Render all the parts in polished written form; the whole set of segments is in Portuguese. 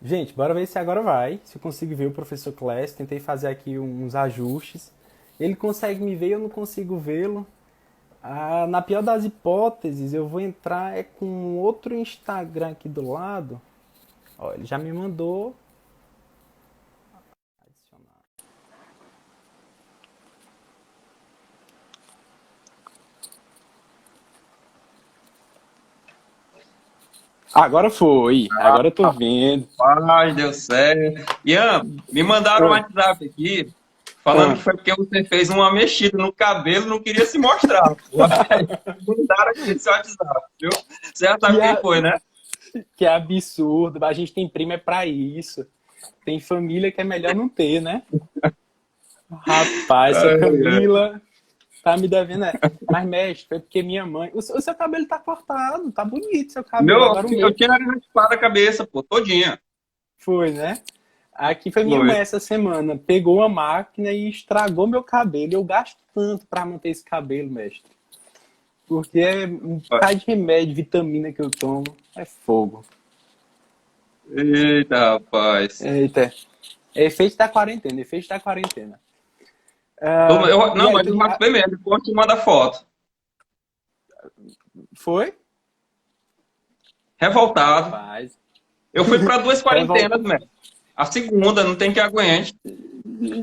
Gente, bora ver se agora vai. Se eu consigo ver o professor Class. Tentei fazer aqui uns ajustes. Ele consegue me ver, eu não consigo vê-lo. Ah, na pior das hipóteses, eu vou entrar com outro Instagram aqui do lado. Ó, ele já me mandou adicionar. Agora foi. Agora eu tô vendo. Rapaz, deu certo. Ian, me mandaram um Oi. WhatsApp aqui, falando Ah, que foi porque você fez uma mexida no cabelo e não queria se mostrar. Pô. Aí, mandaram aqui esse WhatsApp, viu? Você já que, sabe quem foi, né? que absurdo. A gente tem primo é pra isso. Tem família que é melhor não ter, né? Rapaz, essa Ai, ai. Camila tá me devendo, né? Mas, mestre, foi porque minha mãe. O seu cabelo tá cortado, tá bonito seu cabelo. Meu, Agora o eu meu tinha raspado a cabeça, pô, todinha. foi, né? Aqui foi minha Foi. mãe essa semana. Pegou a máquina e estragou meu cabelo. Eu gasto tanto pra manter esse cabelo, mestre. Porque é um bocado de remédio, vitamina que eu tomo. É fogo. Eita, rapaz. Eita. É efeito da quarentena, efeito da quarentena. E Não, aí, mas eu raspei mesmo, depois te manda foto. foi? Revoltado. Rapaz. Eu fui para duas Revol... quarentenas, mesmo. A segunda, não tem que aguente.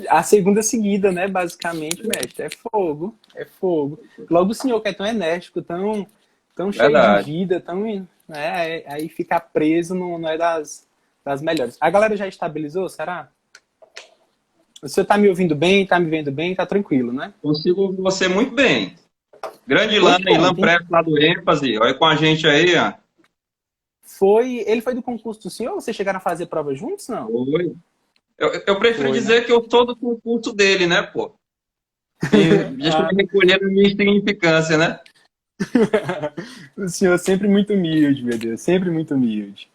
A segunda seguida, né? Basicamente, mestre. É fogo. É fogo. Logo o senhor que é tão enérgico, tão cheio de Verdade. vida, tão. Né, aí ficar preso não é das melhores. A galera já estabilizou, será? O senhor tá me ouvindo bem, tá me vendo bem, tá tranquilo, né? Consigo ouvir você muito bem. Grande Pois Ilan, Ilan pronto. Preto lá do ênfase. Olha com a gente aí, ó. Ele foi do concurso do senhor? Vocês chegaram a fazer prova juntos, não? Oi. Eu prefiro Foi, né? dizer que eu sou do concurso dele, né, pô? Deixa eu Ah, me recolher na minha insignificância, né? o senhor sempre muito humilde, meu Deus, sempre muito humilde.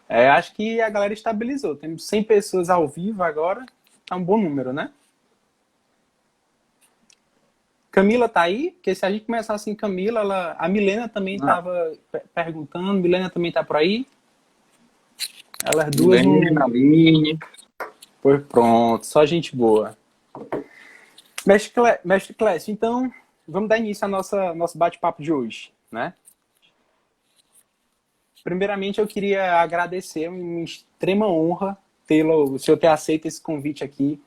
Acho que a galera estabilizou. Temos 100 pessoas ao vivo agora. Tá um bom número, né? Camila tá aí? Porque se a gente começar assim, Camila, a Milena também Ah, tava perguntando. Milena também tá por aí? Elas duas Milena, não. Aline. Pois pronto, só gente boa. Mestre Clécio, então vamos dar início ao nosso bate-papo de hoje, né? Primeiramente, eu queria agradecer, uma extrema honra o senhor ter aceito esse convite aqui.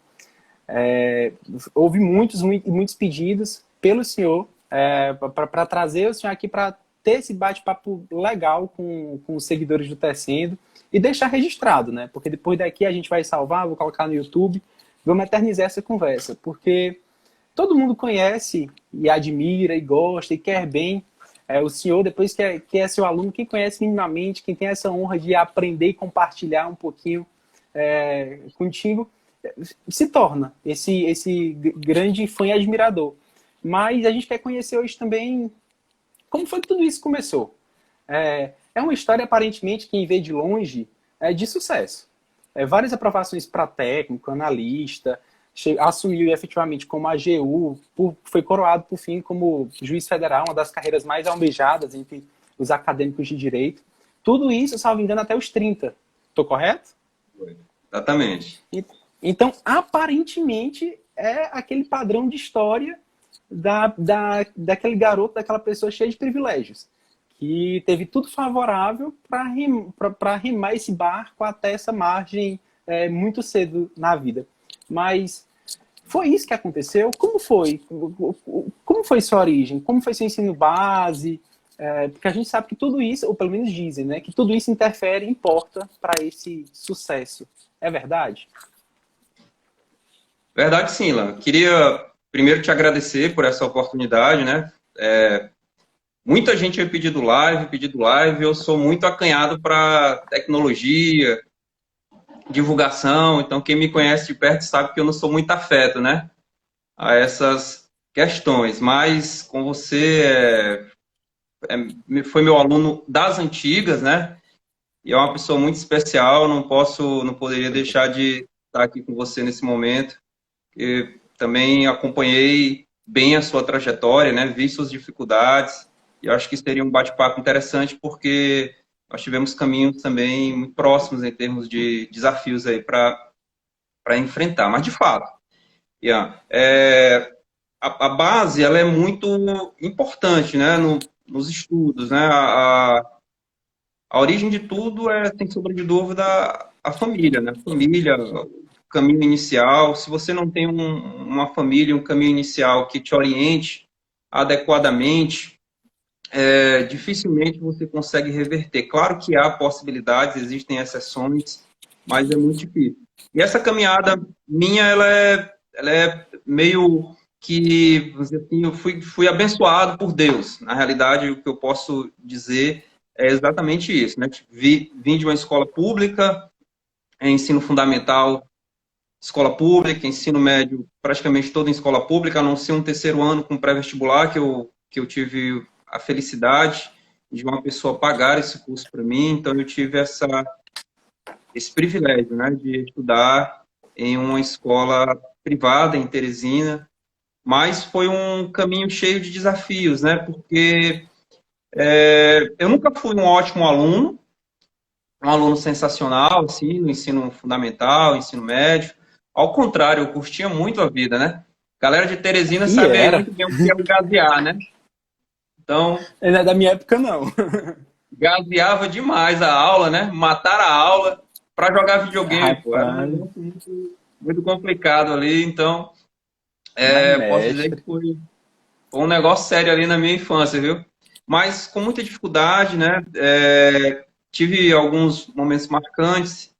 Houve muitos pedidos pelo senhor para trazer o senhor aqui para ter esse bate-papo legal com os seguidores do Tecendo e deixar registrado, né? Porque depois daqui a gente vai salvar, vou colocar no YouTube, vamos eternizar essa conversa, porque todo mundo conhece e admira e gosta e quer bem o senhor, depois que é seu aluno, quem conhece minimamente, quem tem essa honra de aprender e compartilhar um pouquinho contigo, se torna esse grande fã e admirador. Mas a gente quer conhecer hoje também como foi que tudo isso começou. É uma história, aparentemente, quem vê de longe, de sucesso. Várias aprovações para técnico, analista, assumiu efetivamente como AGU, foi coroado, por fim, como juiz federal, uma das carreiras mais almejadas entre os acadêmicos de direito. Tudo isso, salvo engano, até os 30. Estou correto? Exatamente. Então, aparentemente, é aquele padrão de história daquele garoto, daquela pessoa cheia de privilégios, que teve tudo favorável para rimar esse barco até essa margem muito cedo na vida. Mas foi isso que aconteceu? Como foi? Como foi sua origem? Como foi seu ensino base? Porque a gente sabe que tudo isso, ou pelo menos dizem, né, que tudo isso interfere, importa para esse sucesso. É verdade? Verdade, sim, Ilan. Queria primeiro te agradecer por essa oportunidade, né? Muita gente vai pedido live. Eu sou muito acanhado para tecnologia, divulgação. Então, quem me conhece de perto sabe que eu não sou muito afeto, né? A essas questões. Mas com você, foi meu aluno das antigas, né? E é uma pessoa muito especial. Não poderia deixar de estar aqui com você nesse momento. Eu também acompanhei bem a sua trajetória, né? Vi suas dificuldades. E eu acho que seria um bate-papo interessante porque nós tivemos caminhos também muito próximos em termos de desafios aí para enfrentar. Mas, de fato, Ian, a base ela é muito importante, né, nos estudos, né? A origem de tudo sem sombra de dúvida, a família, né? Família, o caminho inicial. Se você não tem uma família, um caminho inicial que te oriente adequadamente, dificilmente você consegue reverter. Claro que há possibilidades, existem exceções, mas é muito difícil. E essa caminhada minha, ela é meio que, vamos dizer assim, eu fui abençoado por Deus. Na realidade, o que eu posso dizer é exatamente isso, né? Vim de uma escola pública, ensino fundamental, escola pública, ensino médio, praticamente todo em escola pública, a não ser um terceiro ano com pré-vestibular, que eu tive a felicidade de uma pessoa pagar esse curso para mim, então eu tive esse privilégio, né, de estudar em uma escola privada em Teresina, mas foi um caminho cheio de desafios, né, porque eu nunca fui um ótimo aluno, um aluno sensacional, assim, no ensino fundamental, ensino médio. Ao contrário, eu curtia muito a vida, né? Galera de Teresina E sabe aí era. muito bem o que é o gazear, né? Então, Não é da minha época, não. gazeava demais a aula, né? Matar a aula para jogar videogame, pô. Era um Rapaz, negócio muito complicado ali. Então, mas eu posso dizer que mestre. foi um negócio sério ali na minha infância, viu? Mas com muita dificuldade, né? Tive alguns momentos marcantes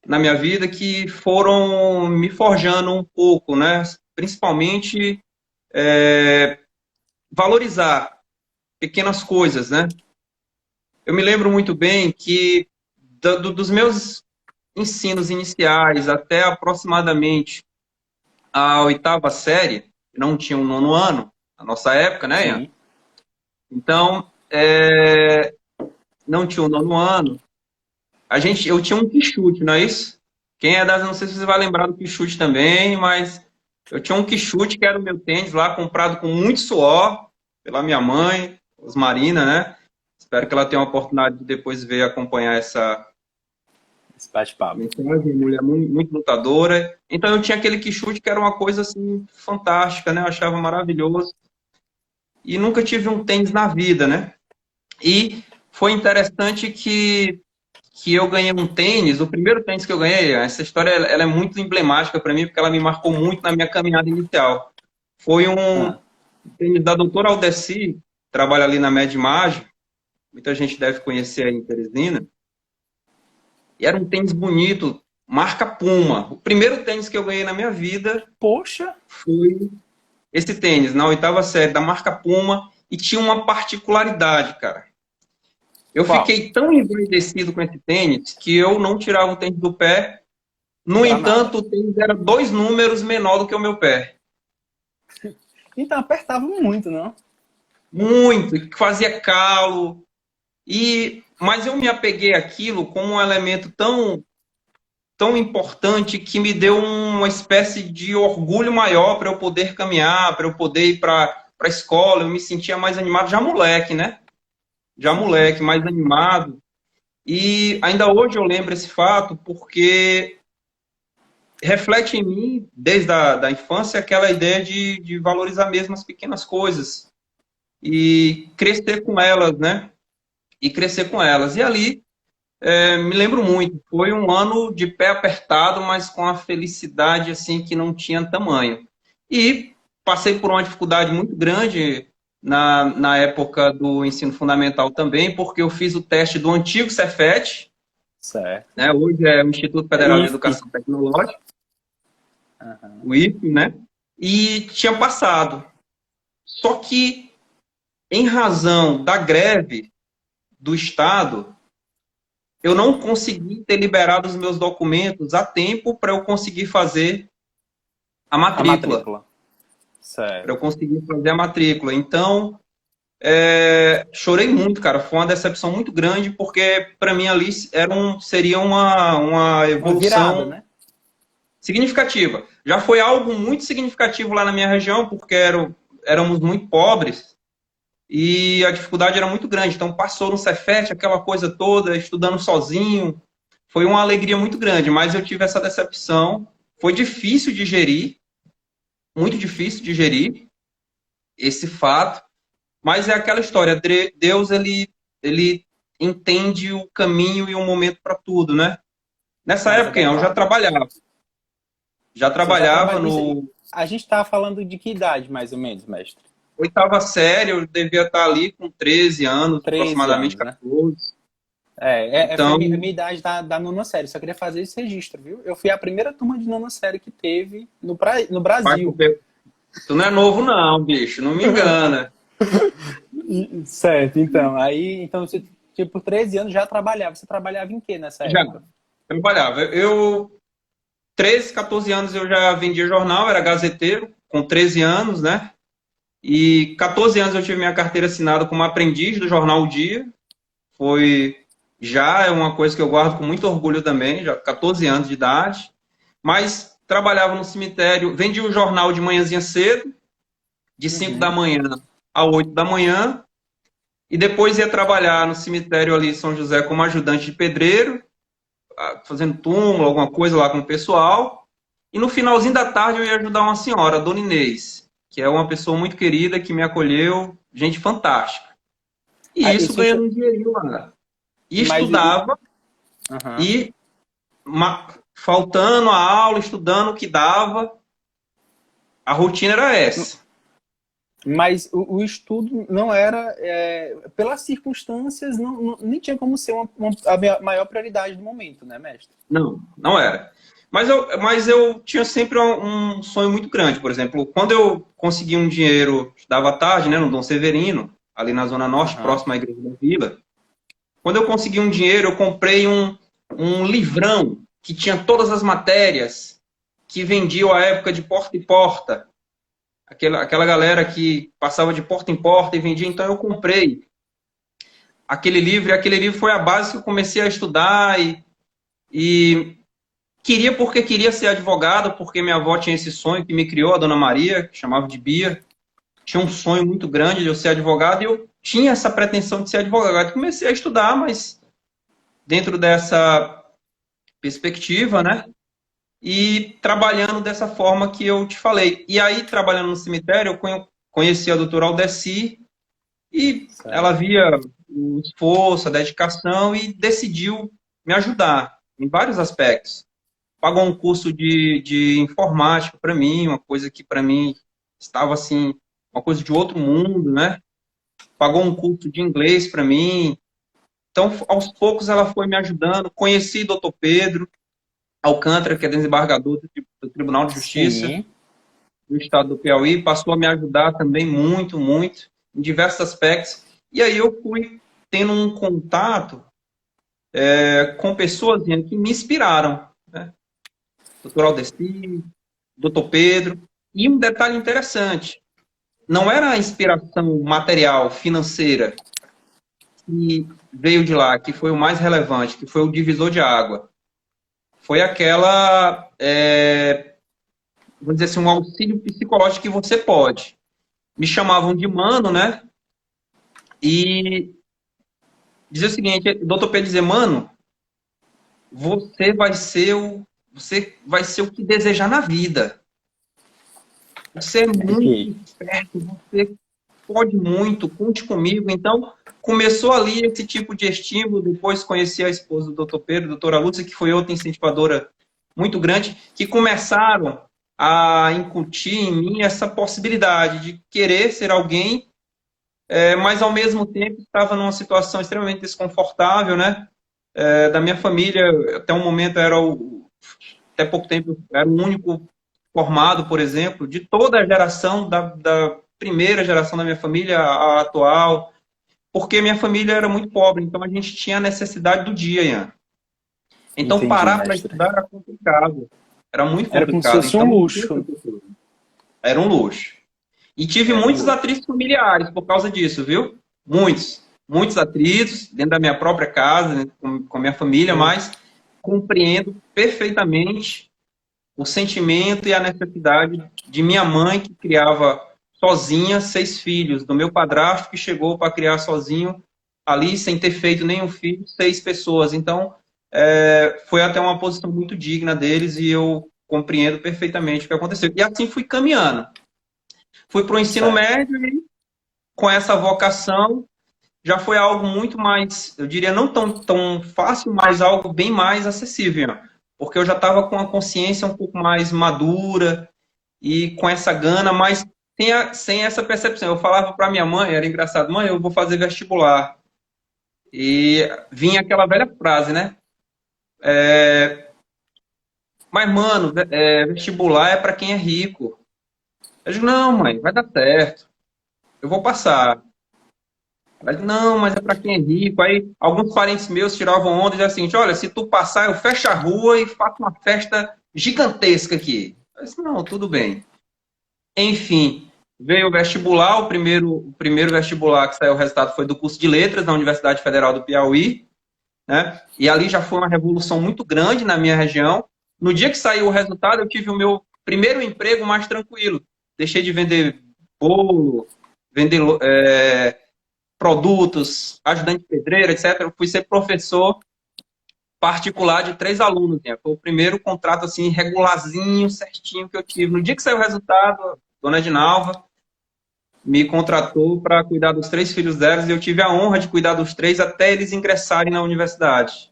na minha vida que foram me forjando um pouco, né? Principalmente valorizar pequenas coisas, né? Eu me lembro muito bem que dos meus ensinos iniciais até aproximadamente a oitava série, não tinha um nono ano, na nossa época, né, Ian? Sim. Então, não tinha um nono ano. Eu tinha um quichute, não é isso? Quem é das, não sei se você vai lembrar do quichute também, mas eu tinha um quichute que era o meu tênis lá, comprado com muito suor pela minha mãe, Osmarina, né? Espero que ela tenha a oportunidade de depois ver e acompanhar essa Esse bate-papo. mensagem, mulher muito, muito lutadora. Então eu tinha aquele quichute que era uma coisa assim fantástica, né? Eu achava maravilhoso. E nunca tive um tênis na vida, né? E foi interessante que eu ganhei um tênis, o primeiro tênis que eu ganhei, essa história ela é muito emblemática para mim, porque ela me marcou muito na minha caminhada inicial. Foi um Ah, tênis da doutora Aldeci, que trabalha ali na Medimage, muita gente deve conhecer aí em Teresina, e era um tênis bonito, marca Puma. O primeiro tênis que eu ganhei na minha vida poxa, foi esse tênis, na oitava série, da marca Puma, e tinha uma particularidade, cara. Eu qual? fiquei tão envaidecido com esse tênis que eu não tirava o tênis do pé. No Pra nada. entanto, o tênis era 2 números menor do que o meu pé. Então apertava muito, não? Muito, que fazia calo. Mas eu me apeguei àquilo como um elemento tão importante que me deu uma espécie de orgulho maior para eu poder caminhar, para eu poder ir para a escola. Eu me sentia mais animado, já moleque, né? Já Sim. moleque, mais animado. E ainda hoje eu lembro esse fato porque reflete em mim, desde a da infância, aquela ideia de valorizar mesmo as pequenas coisas e crescer com elas, né? E crescer com elas. E ali, me lembro muito, foi um ano de pé apertado, mas com a felicidade assim que não tinha tamanho. E passei por uma dificuldade muito grande na época do ensino fundamental também, porque eu fiz o teste do antigo Cefet, Certo. né? Hoje é o Instituto É Federal de IFE. Educação Tecnológica, Aham. o IFE, né? E tinha passado. Só que, em razão da greve do Estado, eu não consegui ter liberado os meus documentos a tempo para eu conseguir fazer a A matrícula. matrícula. Certo. Para eu conseguir fazer a matrícula. Então, chorei muito, cara. Foi uma decepção muito grande, porque para mim ali seria uma Uma virada, evolução né? significativa. Já foi algo muito significativo lá na minha região, porque éramos muito pobres. e a dificuldade era muito grande. Então, passou no Cefet, aquela coisa toda, estudando sozinho. Foi uma alegria muito grande, mas eu tive essa decepção. Foi difícil de gerir, muito difícil de gerir esse fato, mas é aquela história, Deus, ele entende o caminho e o momento para tudo, né? Nessa Mais época, eu já adequado. trabalhava. Já Você já trabalhava trabalha. no A gente está falando de que idade, mais ou menos, mestre? oitava série, eu devia estar ali com 13 anos, 13 aproximadamente anos, né? 14. Foi Então, a minha idade da nona série. Só queria fazer esse registro, viu? Eu fui a primeira turma de nona série que teve no vai Brasil. pro- tu não é novo não, bicho, não me engana. Certo, então. Aí, então, você, tipo, por 13 anos já trabalhava. Você trabalhava em quê nessa Já época? trabalhava. 13, 14 anos eu já vendia jornal, era gazeteiro, com 13 anos, né? E 14 anos eu tive minha carteira assinada como aprendiz do jornal O Dia. Foi já é uma coisa que eu guardo com muito orgulho também, já 14 anos de idade. Mas trabalhava no cemitério, vendia o jornal de manhãzinha cedo, de 5 da Uhum. manhã a 8 da manhã, e depois ia trabalhar no cemitério ali em São José como ajudante de pedreiro, fazendo túmulo, alguma coisa lá com o pessoal. E no finalzinho da tarde eu ia ajudar uma senhora, a Dona Inês, que é uma pessoa muito querida, que me acolheu, gente fantástica. E Ah, isso ganhando um dinheirinho lá. E mas, estudava, aham. e faltando a aula, estudando o que dava, a rotina era essa. Mas o estudo não era, pelas circunstâncias, nem tinha como ser a minha maior prioridade do momento, né, mestre? Não, não era. Mas eu tinha sempre um sonho muito grande. Por exemplo, quando eu consegui um dinheiro, estudava à tarde, né, no Dom Severino, ali na Zona Norte, Aham. próximo à Igreja da Vila. Quando eu consegui um dinheiro, eu comprei um livrão que tinha todas as matérias que vendiam à época de porta em porta. Aquela galera que passava de porta em porta e vendia. Então eu comprei aquele livro, e aquele livro foi a base que eu comecei a estudar e queria porque queria ser advogado, porque minha avó tinha esse sonho que me criou, a Dona Maria, que chamava de Bia. Tinha um sonho muito grande de eu ser advogado e eu tinha essa pretensão de ser advogado. Comecei a estudar, mas dentro dessa perspectiva, né? E trabalhando dessa forma que eu te falei. E aí, trabalhando no cemitério, eu conheci a doutora Aldeci e ela Certo. via o esforço, a dedicação e decidiu me ajudar em vários aspectos. Pagou um curso de informática para mim, uma coisa que para mim estava assim, uma coisa de outro mundo, né? Pagou um curso de inglês para mim. Então, aos poucos, ela foi me ajudando. Conheci o doutor Pedro Alcântara, que é desembargador do Tribunal de Justiça Sim. do estado do Piauí, passou a me ajudar também muito, muito, em diversos aspectos. E aí eu fui tendo um contato com pessoas que me inspiraram, né? Doutor Aldeci, doutor Pedro. E um detalhe interessante, não era a inspiração material, financeira, que veio de lá, que foi o mais relevante, que foi o divisor de água. Foi aquela, vamos dizer assim, um auxílio psicológico que você pode. Me chamavam de mano, né? E dizia o seguinte, o doutor Pedro dizia, mano, você você vai ser o que desejar na vida. Você é muito Ok. esperto, você pode muito, conte comigo. Então, começou ali esse tipo de estímulo. Depois conheci a esposa do doutor Pedro, a doutora Lúcia, que foi outra incentivadora muito grande, que começaram a incutir em mim essa possibilidade de querer ser alguém, mas ao mesmo tempo estava numa situação extremamente desconfortável, né? Da minha família, até um momento até pouco tempo, era o único formado, por exemplo, de toda a geração, da primeira geração da minha família, a atual, porque minha família era muito pobre, então a gente tinha a necessidade do dia, Ian. Então Entendi, parar para mestre. estudar era complicado, era muito Era como se complicado, fosse um então luxo. era um luxo. E tive Era um muitos luxo. atritos familiares por causa disso, viu? Muitos. Muitos atritos dentro da minha própria casa, né, com a minha família, Hum. mas compreendo perfeitamente o sentimento e a necessidade de minha mãe, que criava sozinha 6 filhos, do meu padrasto que chegou para criar sozinho ali, sem ter feito nenhum filho, 6 pessoas. Então, foi até uma posição muito digna deles e eu compreendo perfeitamente o que aconteceu. E assim fui caminhando. Fui para o ensino médio e com essa vocação já foi algo muito mais, eu diria, não tão fácil, mas algo bem mais acessível. Porque eu já estava com a consciência um pouco mais madura e com essa gana, mas sem essa percepção. Eu falava para minha mãe, era engraçado, mãe, eu vou fazer vestibular. E vinha aquela velha frase, né? Mas, mano, vestibular é para quem é rico. Eu digo, não, mãe, vai dar certo. Eu vou passar. Ela diz, não, mas é para quem é rico. Aí alguns parentes meus tiravam onda e diziam assim, olha, se tu passar, eu fecho a rua e faço uma festa gigantesca aqui. Eu disse, não, tudo bem. Enfim, veio o vestibular, o primeiro vestibular que saiu o resultado foi do curso de Letras na Universidade Federal do Piauí, né? E ali já foi uma revolução muito grande na minha região. No dia que saiu o resultado, eu tive o meu primeiro emprego mais tranquilo. Deixei de vender bolo, vender produtos, ajudante de pedreiro, etc. Eu fui ser professor particular de 3 alunos. Né? Foi o primeiro contrato assim, regularzinho, certinho que eu tive. No dia que saiu o resultado, a dona Edinalva me contratou para cuidar dos 3 filhos delas e eu tive a honra de cuidar dos 3 até eles ingressarem na universidade.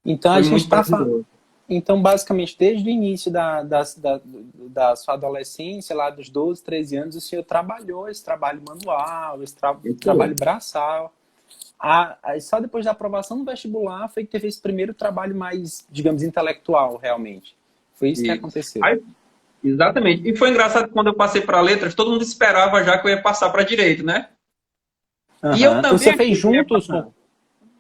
Então, Foi a gente muito está prazeroso. Então, basicamente, desde o início da sua adolescência, lá dos 12, 13 anos, o senhor trabalhou esse trabalho manual, esse trabalho braçal. Só depois da aprovação do vestibular foi que teve esse primeiro trabalho mais, digamos, intelectual, realmente. Foi isso que aconteceu. Aí, exatamente. E foi engraçado que quando eu passei para letras, todo mundo esperava já que eu ia passar para direito, né? E eu também Você fez juntos com...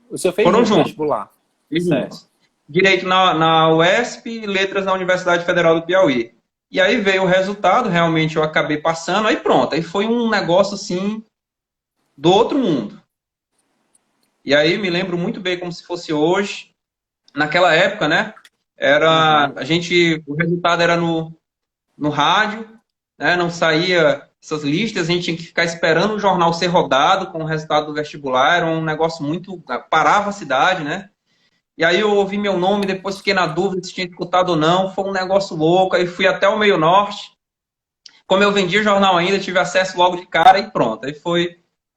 O senhor fez Foram juntos o juntos. vestibular? Certo. Direito na UESP e letras na Universidade Federal do Piauí. E aí veio o resultado, realmente eu acabei passando, aí pronto. Aí foi um negócio assim, do outro mundo. E aí me lembro muito bem como se fosse hoje. Naquela época, né? O resultado era no rádio, né? Não saía essas listas, a gente tinha que ficar esperando o jornal ser rodado com o resultado do vestibular, era um negócio muito... Parava a cidade, né? E aí eu ouvi meu nome, depois fiquei na dúvida se tinha escutado ou não, foi um negócio louco, aí fui até o Meio Norte. Como eu vendia jornal ainda, tive acesso logo de cara e pronto.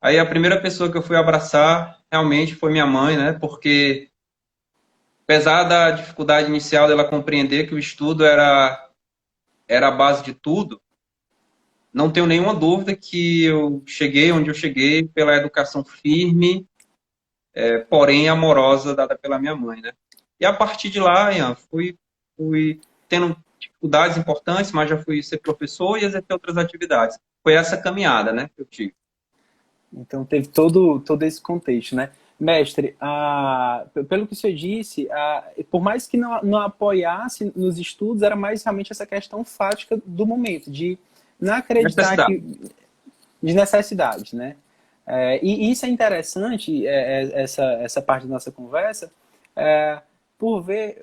Aí a primeira pessoa que eu fui abraçar realmente foi minha mãe, né? Porque apesar da dificuldade inicial dela compreender que o estudo era a base de tudo, não tenho nenhuma dúvida que eu cheguei onde eu cheguei pela educação firme, porém amorosa, dada pela minha mãe, né? E a partir de lá, Ian, fui tendo dificuldades importantes, mas já fui ser professor e exercer outras atividades. Foi essa caminhada, né, que eu tive. Então teve todo esse contexto, né? Mestre, pelo que o senhor disse, por mais que não apoiasse nos estudos, era mais realmente essa questão fática do momento, de não acreditar de necessidade, né? E isso é interessante, essa parte da nossa conversa, por ver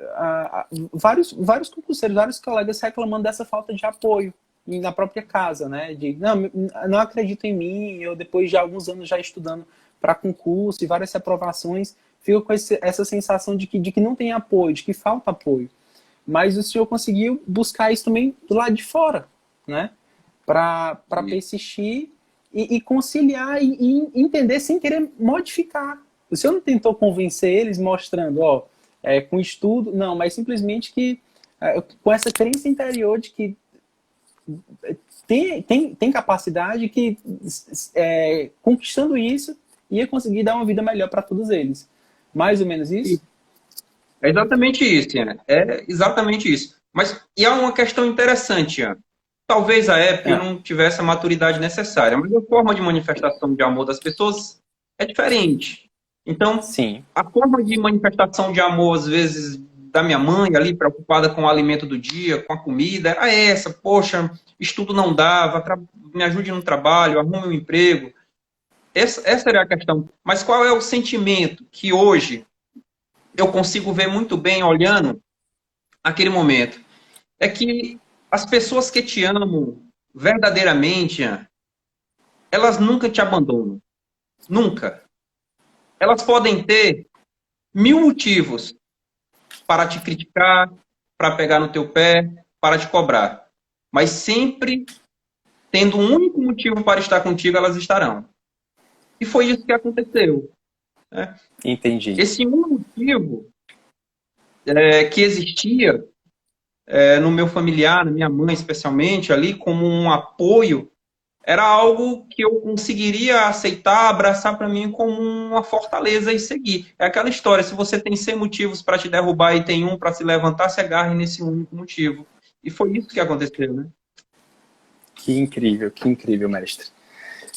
vários concurseiros, vários colegas reclamando dessa falta de apoio na própria casa, né? De não acredito em mim, eu depois de alguns anos já estudando para concurso e várias aprovações, fico com essa sensação de que não tem apoio, de que falta apoio. Mas o senhor conseguiu buscar isso também do lado de fora, né? Para persistir e conciliar e entender sem querer modificar. O senhor não tentou convencer eles mostrando, com estudo, não, mas simplesmente que com essa crença interior de que tem capacidade que conquistando isso ia conseguir dar uma vida melhor para todos eles. Mais ou menos isso? É exatamente isso, Ian. É exatamente isso. Mas e há uma questão interessante, Ian. Talvez a época eu não tivesse a maturidade necessária, mas a forma de manifestação de amor das pessoas é diferente. Então, sim, a forma de manifestação de amor, às vezes, da minha mãe ali, preocupada com o alimento do dia, com a comida, era essa. Poxa, estudo não dava, me ajude no trabalho, arrume um emprego. Essa era a questão. Mas qual é o sentimento que hoje eu consigo ver muito bem olhando aquele momento? É que as pessoas que te amam verdadeiramente, elas nunca te abandonam. Nunca. Elas podem ter 1000 motivos para te criticar, para pegar no teu pé, para te cobrar. Mas sempre tendo um único motivo para estar contigo, elas estarão. E foi isso que aconteceu. Né? Entendi. Esse um motivo que existia no meu familiar, na minha mãe especialmente, ali como um apoio, era algo que eu conseguiria aceitar, abraçar para mim como uma fortaleza e seguir. É aquela história, se você tem 100 motivos para te derrubar e tem um para se levantar, se agarre nesse único motivo. E foi isso que aconteceu, né? Que incrível, mestre.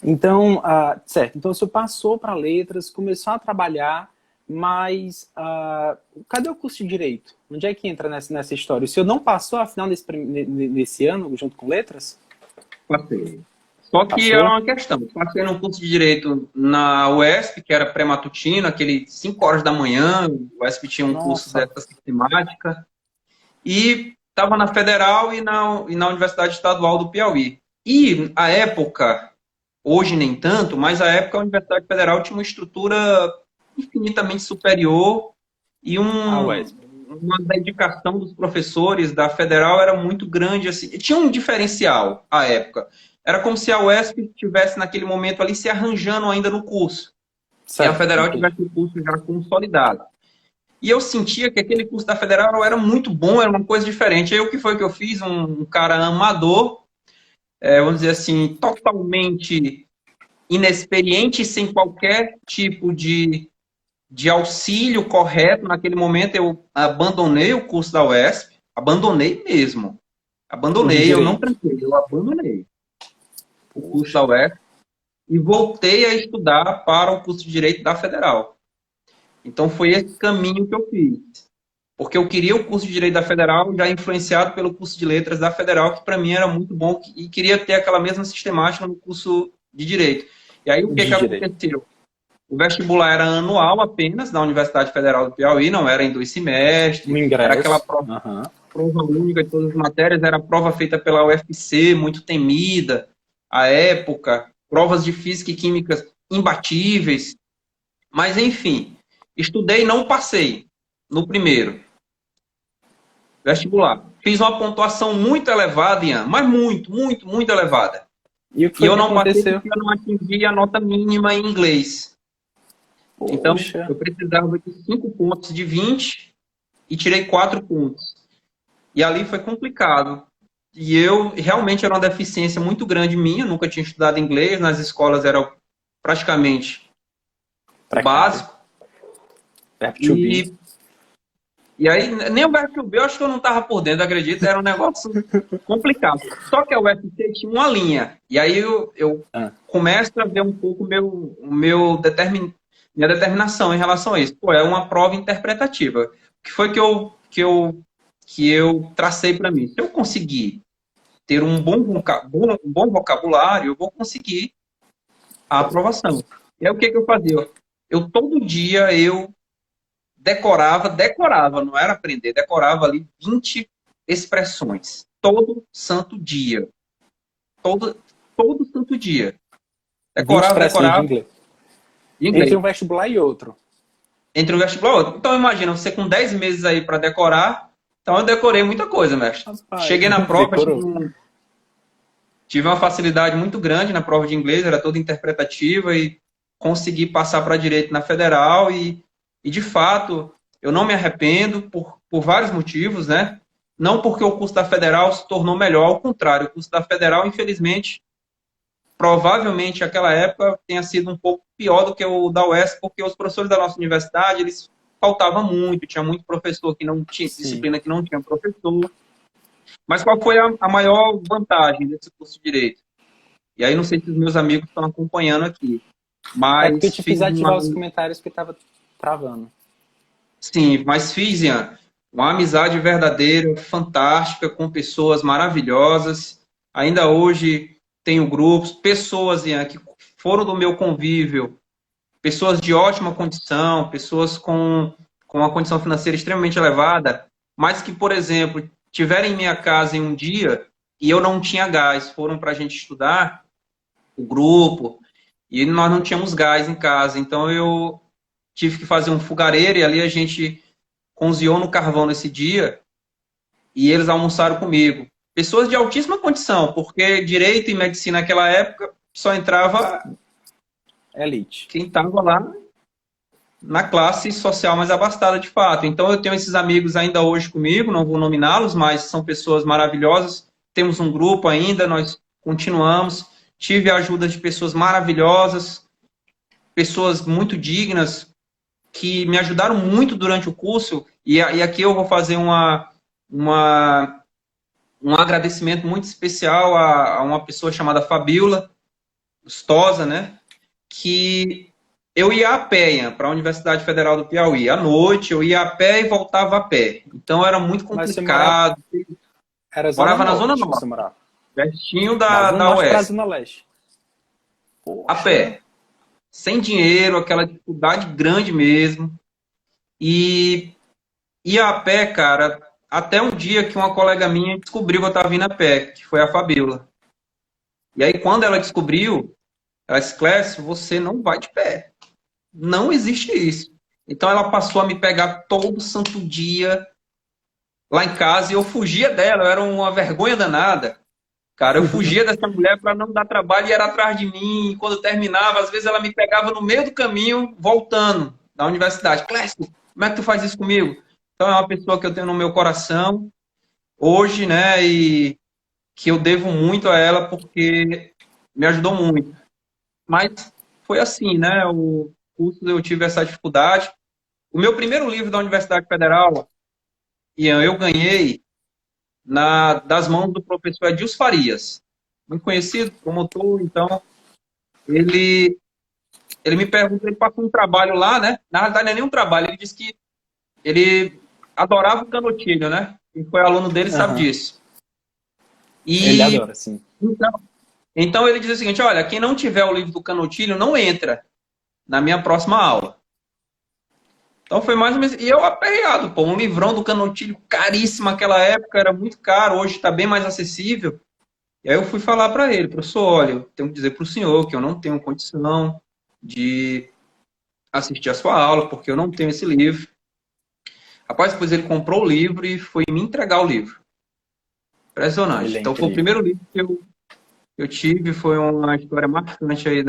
Então, certo. Então, o senhor passou para letras, começou a trabalhar, mas cadê o curso de Direito? Onde é que entra nessa história? O senhor não passou, afinal, nesse ano, junto com letras? Passei. Só que Passou? era uma questão. Passei num curso de Direito na UESP, que era pré-matutino, aquele 5 horas da manhã, o UESP tinha um curso dessa sistemática, e estava na Federal e na Universidade Estadual do Piauí. E, à época, hoje nem tanto, mas à época a Universidade Federal tinha uma estrutura infinitamente superior e uma dedicação dos professores da Federal era muito grande. Assim. E tinha um diferencial à época. Era como se a UESP estivesse naquele momento ali se arranjando ainda no curso. Certo. E a Federal tivesse o curso já consolidado. E eu sentia que aquele curso da Federal era muito bom, era uma coisa diferente. Aí o que foi que eu fiz? Um cara amador, vamos dizer assim, totalmente inexperiente, sem qualquer tipo de auxílio correto. Naquele momento eu abandonei o curso da UESP, abandonei mesmo. Abandonei, eu não tranquei, eu abandonei o curso da UESP e voltei a estudar para o curso de Direito da Federal. Então foi esse caminho que eu fiz. Porque eu queria o curso de Direito da Federal, já influenciado pelo curso de Letras da Federal, que para mim era muito bom, e queria ter aquela mesma sistemática no curso de Direito. E aí o que aconteceu? O vestibular era anual apenas, na Universidade Federal do Piauí, não era em 2 semestres, era aquela prova única de todas as matérias, era prova feita pela UFC, muito temida, à época, provas de física e química imbatíveis, mas enfim, estudei e não passei no primeiro vestibular. Fiz uma pontuação muito elevada, Ian, mas muito elevada. E o que foi eu não passei porque eu não atingi a nota mínima em inglês. Poxa. Então, eu precisava de 5 pontos de 20 e tirei 4 pontos. E ali foi complicado. E eu realmente era uma deficiência muito grande minha, nunca tinha estudado inglês, nas escolas era praticamente básico. E aí, nem o verbo to be, eu acho que eu não estava por dentro, acredito, era um negócio complicado. Só que a UFC tinha uma linha. E aí eu começo a ver um pouco minha determinação em relação a isso. Pô, é uma prova interpretativa. O que foi que eu tracei para mim? Se eu conseguir ter um bom vocabulário, eu vou conseguir a aprovação. E aí o que eu fazia? Todo dia eu decorava, não era aprender, decorava ali 20 expressões. Todo santo dia. Todo santo dia. Decorava. De inglês. Entre um vestibular e outro. Entre um vestibular e outro. Então, imagina, você com 10 meses aí para decorar. Então, eu decorei muita coisa, mestre. Cheguei na prova, tive uma facilidade muito grande na prova de inglês, era toda interpretativa e consegui passar para direito na Federal e, de fato, eu não me arrependo por vários motivos, né? Não porque o curso da Federal se tornou melhor, ao contrário, o curso da Federal, infelizmente, provavelmente naquela época tenha sido um pouco pior do que o da UESP, porque os professores da nossa universidade, eles faltavam muito, tinha muito professor que não tinha disciplina, que não tinha professor. Mas qual foi a maior vantagem desse curso de Direito? E aí não sei se os meus amigos estão acompanhando aqui, mas... porque eu te fiz ativar os comentários que estava travando. Sim, mas fiz, Ian, uma amizade verdadeira, fantástica, com pessoas maravilhosas. Ainda hoje tenho grupos, pessoas, Ian, que foram do meu convívio, pessoas de ótima condição, pessoas com uma condição financeira extremamente elevada, mas que, por exemplo, tiveram em minha casa em um dia e eu não tinha gás, foram para a gente estudar, o grupo, e nós não tínhamos gás em casa, então eu tive que fazer um fogareiro, e ali a gente cozinhou no carvão nesse dia, e eles almoçaram comigo. Pessoas de altíssima condição, porque direito e medicina naquela época só entrava Elite. quem estava lá na classe social mais abastada de fato. Então eu tenho esses amigos ainda hoje comigo, não vou nominá-los, mas são pessoas maravilhosas. Temos um grupo ainda, nós continuamos. Tive a ajuda de pessoas maravilhosas, pessoas muito dignas, que me ajudaram muito durante o curso. E aqui eu vou fazer um agradecimento muito especial a uma pessoa chamada Fabiola Stosa, né? Que eu ia a pé para a Universidade Federal do Piauí. À noite eu ia a pé e voltava a pé. Então era muito Mas você morava, complicado. era Zona Morava na Zona Norte que você Norte, morava. pertinho Da Zona da Norte para a UESP. Zona Leste. A Poxa. pé. Sem dinheiro, aquela dificuldade grande mesmo. E ia a pé, cara, até um dia que uma colega minha descobriu que eu estava vindo a pé, que foi a Fabiola. E aí quando ela descobriu, ela disse, Clécio, você não vai de pé. Não existe isso. Então ela passou a me pegar todo santo dia lá em casa e eu fugia dela, eu era uma vergonha danada. Cara, eu fugia dessa mulher para não dar trabalho e era atrás de mim. E quando terminava, às vezes ela me pegava no meio do caminho, voltando da universidade. Clécio, como é que tu faz isso comigo? Então é uma pessoa que eu tenho no meu coração hoje, né? E que eu devo muito a ela porque me ajudou muito. Mas foi assim, né? O curso eu tive essa dificuldade. O meu primeiro livro da Universidade Federal, Ian, eu ganhei das mãos do professor Edilson Farias, muito conhecido, promotor. Então, ele, ele me perguntou, ele passou um trabalho lá, né? Na realidade, não é nenhum trabalho, ele disse que ele adorava o Canotilho, né? Quem foi aluno dele sabe Aham. disso. Ele E adora, sim. então ele diz o seguinte: olha, quem não tiver o livro do Canotilho não entra na minha próxima aula. Então foi mais ou menos. E eu aperreado, pô, um livrão do Canotilho caríssimo naquela época, era muito caro, hoje está bem mais acessível. E aí eu fui falar para ele, professor, olha, eu tenho que dizer para o senhor que eu não tenho condição de assistir a sua aula, porque eu não tenho esse livro. Rapaz, depois ele comprou o livro e foi me entregar o livro. Ele Impressionante. é Então foi o incrível. primeiro livro que eu tive, foi uma história marcante aí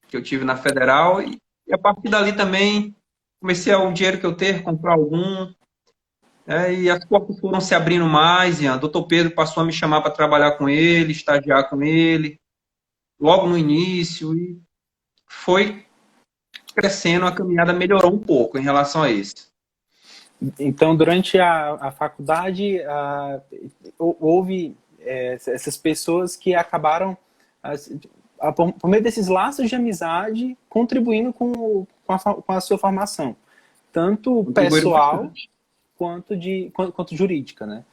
que eu tive na Federal. E a partir dali também comecei o dinheiro que eu ter, comprar algum. E as portas foram se abrindo mais, e o doutor Pedro passou a me chamar para trabalhar com ele, estagiar com ele, logo no início, e foi crescendo, a caminhada melhorou um pouco em relação a isso. Então, durante a faculdade, houve essas pessoas que acabaram, por meio desses laços de amizade, contribuindo com a sua formação, tanto Contribuíram pessoal bastante. quanto jurídica, né?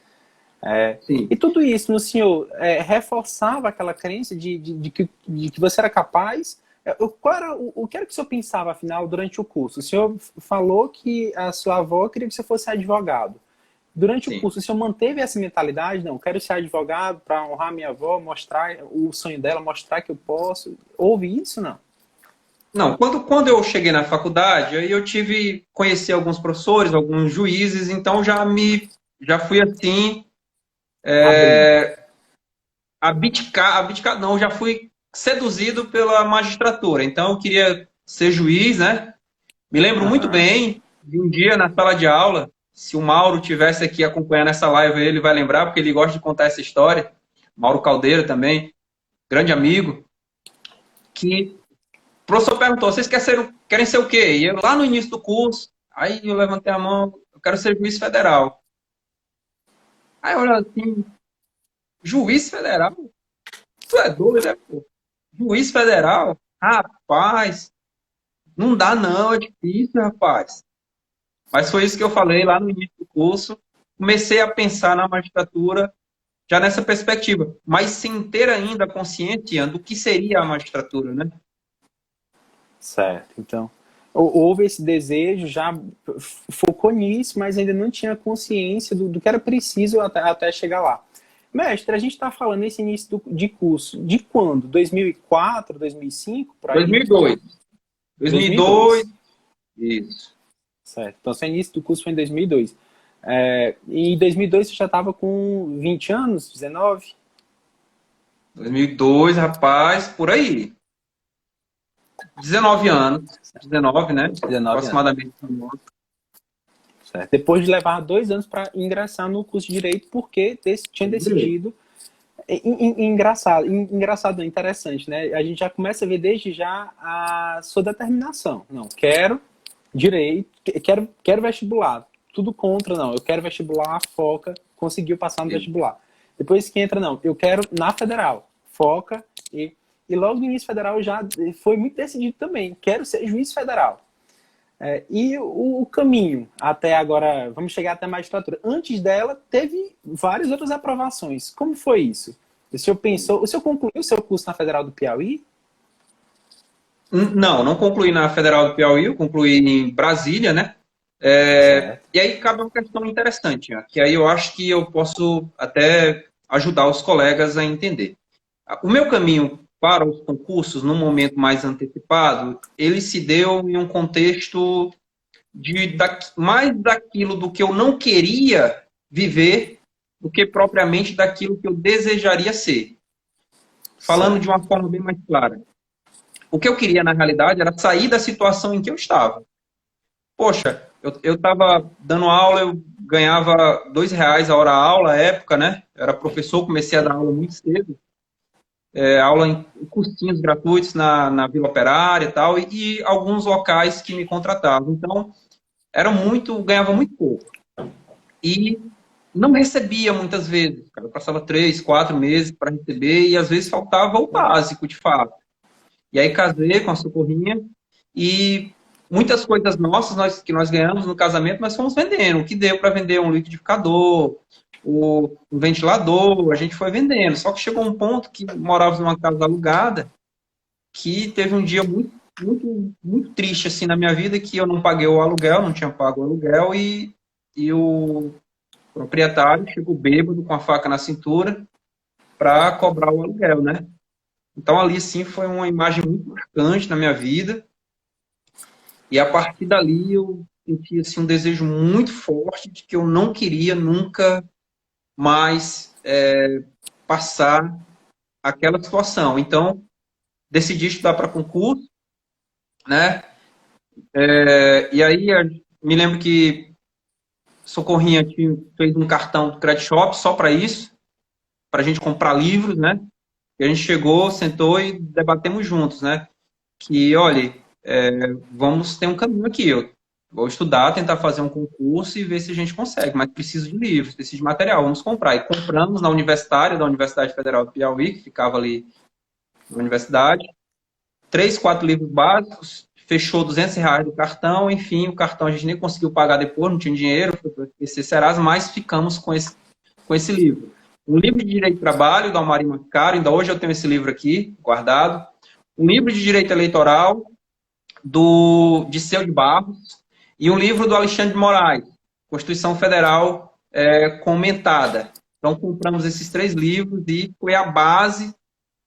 Sim. E tudo isso no senhor reforçava aquela crença de que você era capaz. O que era que o senhor pensava, afinal, durante o curso? O senhor falou que a sua avó queria que você fosse advogado. Durante o Sim. curso, o senhor manteve essa mentalidade? Não, quero ser advogado para honrar minha avó, mostrar o sonho dela, mostrar que eu posso. Houve isso, não? Não, quando eu cheguei na faculdade, aí eu conheci alguns professores, alguns juízes, então já fui assim, Abrindo. abdicar não, já fui seduzido pela magistratura. Então eu queria ser juiz, né? Me lembro muito Aham. bem de um dia na sala de aula, se o Mauro tivesse aqui acompanhando essa live, ele vai lembrar, porque ele gosta de contar essa história. Mauro Caldeira também, grande amigo, que o professor perguntou, vocês querem ser o quê? E eu lá no início do curso, aí eu levantei a mão, eu quero ser juiz federal. Aí eu olhei assim, juiz federal? Tu é doido, né, pô? Juiz federal? Rapaz, não dá não, é difícil, rapaz. Mas foi isso que eu falei lá no início do curso. Comecei a pensar na magistratura já nessa perspectiva, mas sem ter ainda consciência do que seria a magistratura, né? Certo. Então, houve esse desejo, já focou nisso, mas ainda não tinha consciência do que era preciso até chegar lá. Mestre, a gente está falando nesse início de curso de quando? 2004, 2005? Por aí? 2002. 2002, 2002. isso. Certo. Então, seu início do curso foi em 2002. E em 2002 você já estava com 20 anos? 19? 2002, rapaz, por aí. 19 anos. 19, né? 19 anos. Aproximadamente. Certo. Depois de levar 2 anos para ingressar no curso de Direito, porque tinha decidido. Engraçado, interessante, né? A gente já começa a ver desde já a sua determinação. Não, quero direito, quero vestibular. Tudo contra, não. Eu quero vestibular, foca, conseguiu passar no vestibular. Depois que entra, não, eu quero na federal, foca. E logo no início federal já foi muito decidido também. Quero ser juiz federal. E o caminho até agora, vamos chegar até a magistratura. Antes dela, teve várias outras aprovações. Como foi isso? O senhor concluiu o seu curso na Federal do Piauí? Não concluí na Federal do Piauí, eu concluí em Brasília, né? E aí cabe uma questão interessante, né? Que aí eu acho que eu posso até ajudar os colegas a entender. O meu caminho para os concursos, num momento mais antecipado, ele se deu em um contexto mais daquilo do que eu não queria viver do que propriamente daquilo que eu desejaria ser. Falando de uma forma bem mais clara. O que eu queria, na realidade, era sair da situação em que eu estava. Poxa, eu estava dando aula, eu ganhava R$ 2 a hora aula, à época, né? Eu era professor, comecei a dar aula muito cedo. Aula em cursinhos gratuitos na Vila Operária e tal, e alguns locais que me contratavam. Então, ganhava muito pouco. E não recebia muitas vezes. Eu passava 3, 4 meses para receber e às vezes faltava o básico, de fato. E aí casei com a Socorrinha e muitas coisas nossas que nós ganhamos no casamento, nós fomos vendendo. O que deu para vender um liquidificador, um ventilador, a gente foi vendendo. Só que chegou um ponto que morávamos numa casa alugada, que teve um dia muito, muito, muito triste assim na minha vida, que eu não paguei o aluguel, não tinha pago o aluguel, e o proprietário chegou bêbado com a faca na cintura para cobrar o aluguel, né? Então ali sim foi uma imagem muito marcante na minha vida. E a partir dali eu senti assim, um desejo muito forte de que eu não queria nunca mais passar aquela situação. Então, decidi estudar para concurso, né? E aí me lembro que Socorrinha fez um cartão do Credit Shop só para isso, para a gente comprar livros, né? E a gente chegou, sentou e debatemos juntos, né? Que, olha, vamos ter um caminho aqui. Eu vou estudar, tentar fazer um concurso e ver se a gente consegue, mas preciso de livros, preciso de material, vamos comprar. E compramos na universitária da Universidade Federal do Piauí, que ficava ali na universidade, 3, 4 livros básicos, fechou R$ 200 do cartão, enfim, o cartão a gente nem conseguiu pagar depois, não tinha dinheiro, foi para o PC Serasa, mas ficamos com esse livro. Um livro de Direito do Trabalho, da Almari Macaro, ainda hoje eu tenho esse livro aqui, guardado. Um livro de Direito Eleitoral, de Seu de Barros, e um livro do Alexandre de Moraes, Constituição Federal comentada. Então, compramos esses 3 livros e foi a base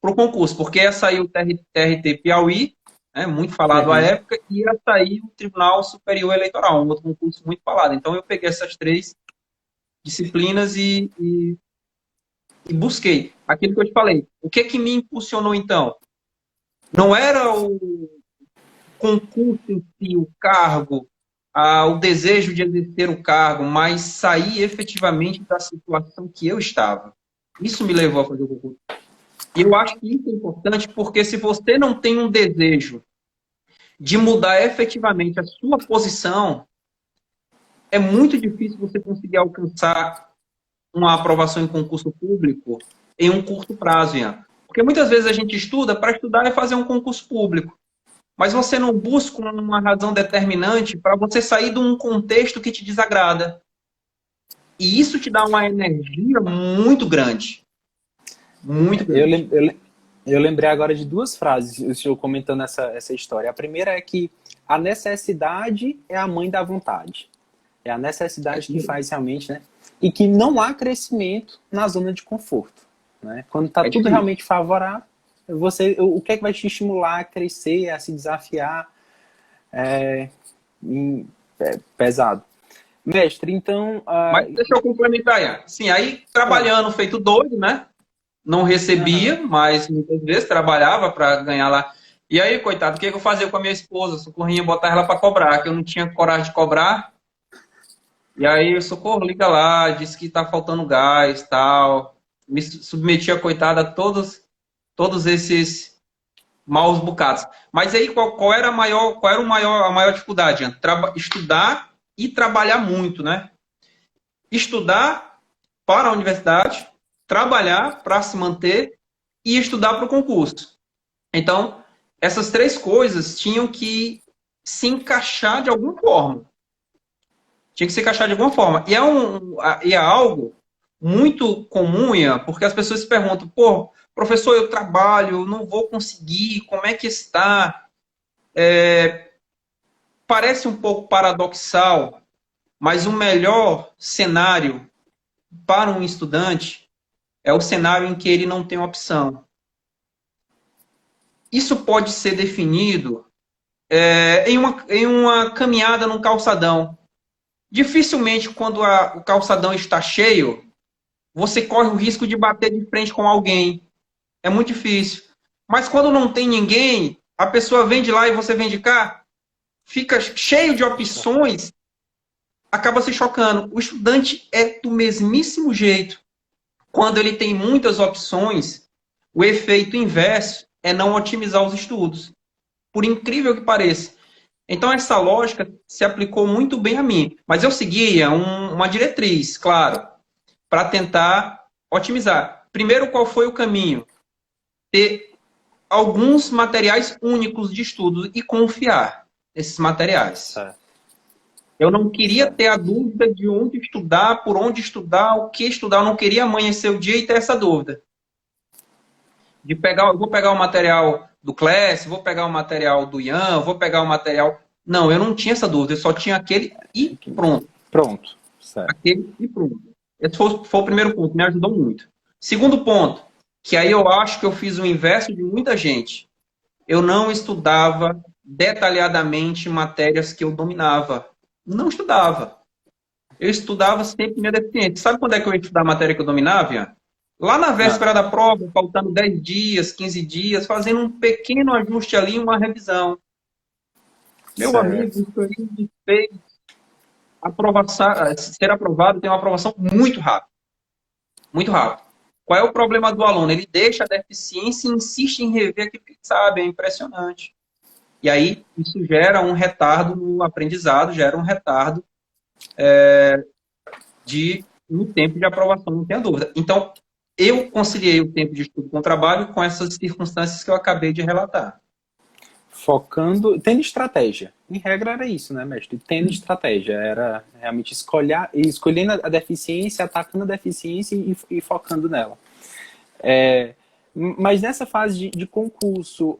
para o concurso, porque ia sair o TRT Piauí, muito falado à época, e ia sair o Tribunal Superior Eleitoral, um outro concurso muito falado. Então, eu peguei essas 3 disciplinas e busquei aquilo que eu te falei. O que me impulsionou, então? Não era o concurso em si, o cargo, o desejo de exercer o cargo, mas sair efetivamente da situação que eu estava. Isso me levou a fazer o concurso. E eu acho que isso é importante porque se você não tem um desejo de mudar efetivamente a sua posição, é muito difícil você conseguir alcançar uma aprovação em concurso público em um curto prazo, Ian. Porque muitas vezes a gente estuda para estudar e fazer um concurso público. Mas você não busca uma razão determinante para você sair de um contexto que te desagrada. E isso te dá uma energia muito grande. Muito grande. Eu lembrei agora de 2 frases, o senhor comentando essa história. A primeira é que a necessidade é a mãe da vontade. É a necessidade que faz realmente, né? e que não há crescimento na zona de conforto, né? Quando está tudo realmente favorável, o que é que vai te estimular a crescer, a se desafiar? Pesado. Mestre, então... Mas deixa eu complementar, Ian. Sim, aí trabalhando feito doido, né? Não recebia, mas muitas vezes trabalhava para ganhar lá. E aí, coitado, o que eu fazia com a minha esposa? Socorrinha, botar ela para cobrar, que eu não tinha coragem de cobrar. E aí, Socorro, liga lá, disse que tá faltando gás, tal. Me submetia, coitada, a todos esses maus bocados. Mas aí, qual era a maior dificuldade? Estudar e trabalhar muito, né? Estudar para a universidade, trabalhar para se manter e estudar para o concurso. Então, essas três coisas tinham que se encaixar de alguma forma. Tinha que se encaixar de alguma forma. E é algo muito comum, Ian, porque as pessoas se perguntam, pô, professor, eu trabalho, não vou conseguir, como é que está? Parece um pouco paradoxal, mas o melhor cenário para um estudante é o cenário em que ele não tem opção. Isso pode ser definido em uma caminhada num calçadão. Dificilmente, quando o calçadão está cheio, você corre o risco de bater de frente com alguém. É muito difícil. Mas quando não tem ninguém, a pessoa vem de lá e você vem de cá, fica cheio de opções, acaba se chocando. O estudante é do mesmíssimo jeito. Quando ele tem muitas opções, o efeito inverso é não otimizar os estudos. Por incrível que pareça. Então, essa lógica se aplicou muito bem a mim. Mas eu seguia uma diretriz, claro, para tentar otimizar. Primeiro, qual foi o caminho? Ter alguns materiais únicos de estudo e confiar nesses materiais. Certo. Eu não queria ter a dúvida de onde estudar, por onde estudar, o que estudar. Eu não queria amanhecer o dia e ter essa dúvida. Eu vou pegar o material do Class, vou pegar o material do Ian, vou pegar o material... Não, eu não tinha essa dúvida, eu só tinha aquele e pronto. Pronto, certo. Aquele e pronto. Esse foi o primeiro ponto, me ajudou muito. Segundo ponto, que aí eu acho que eu fiz o inverso de muita gente. Eu não estudava detalhadamente matérias que eu dominava. Não estudava. Eu estudava sempre minha deficiência. Sabe quando é que eu ia estudar a matéria que eu dominava, Ian? Lá na véspera da prova, faltando 10 dias, 15 dias, fazendo um pequeno ajuste ali, uma revisão. Meu amigo, isso aí me fez ser aprovado, tem uma aprovação muito rápida. Muito rápido. Qual é o problema do aluno? Ele deixa a deficiência e insiste em rever aquilo que ele sabe, é impressionante. E aí, isso gera um retardo no aprendizado, gera um retardo no tempo de aprovação, não tenha dúvida. Então, eu conciliei o tempo de estudo com o trabalho com essas circunstâncias que eu acabei de relatar. Focando, tendo estratégia. Em regra era isso, né, mestre? Tendo estratégia. Era realmente escolhendo a deficiência, atacando a deficiência e focando nela. Mas nessa fase de concurso,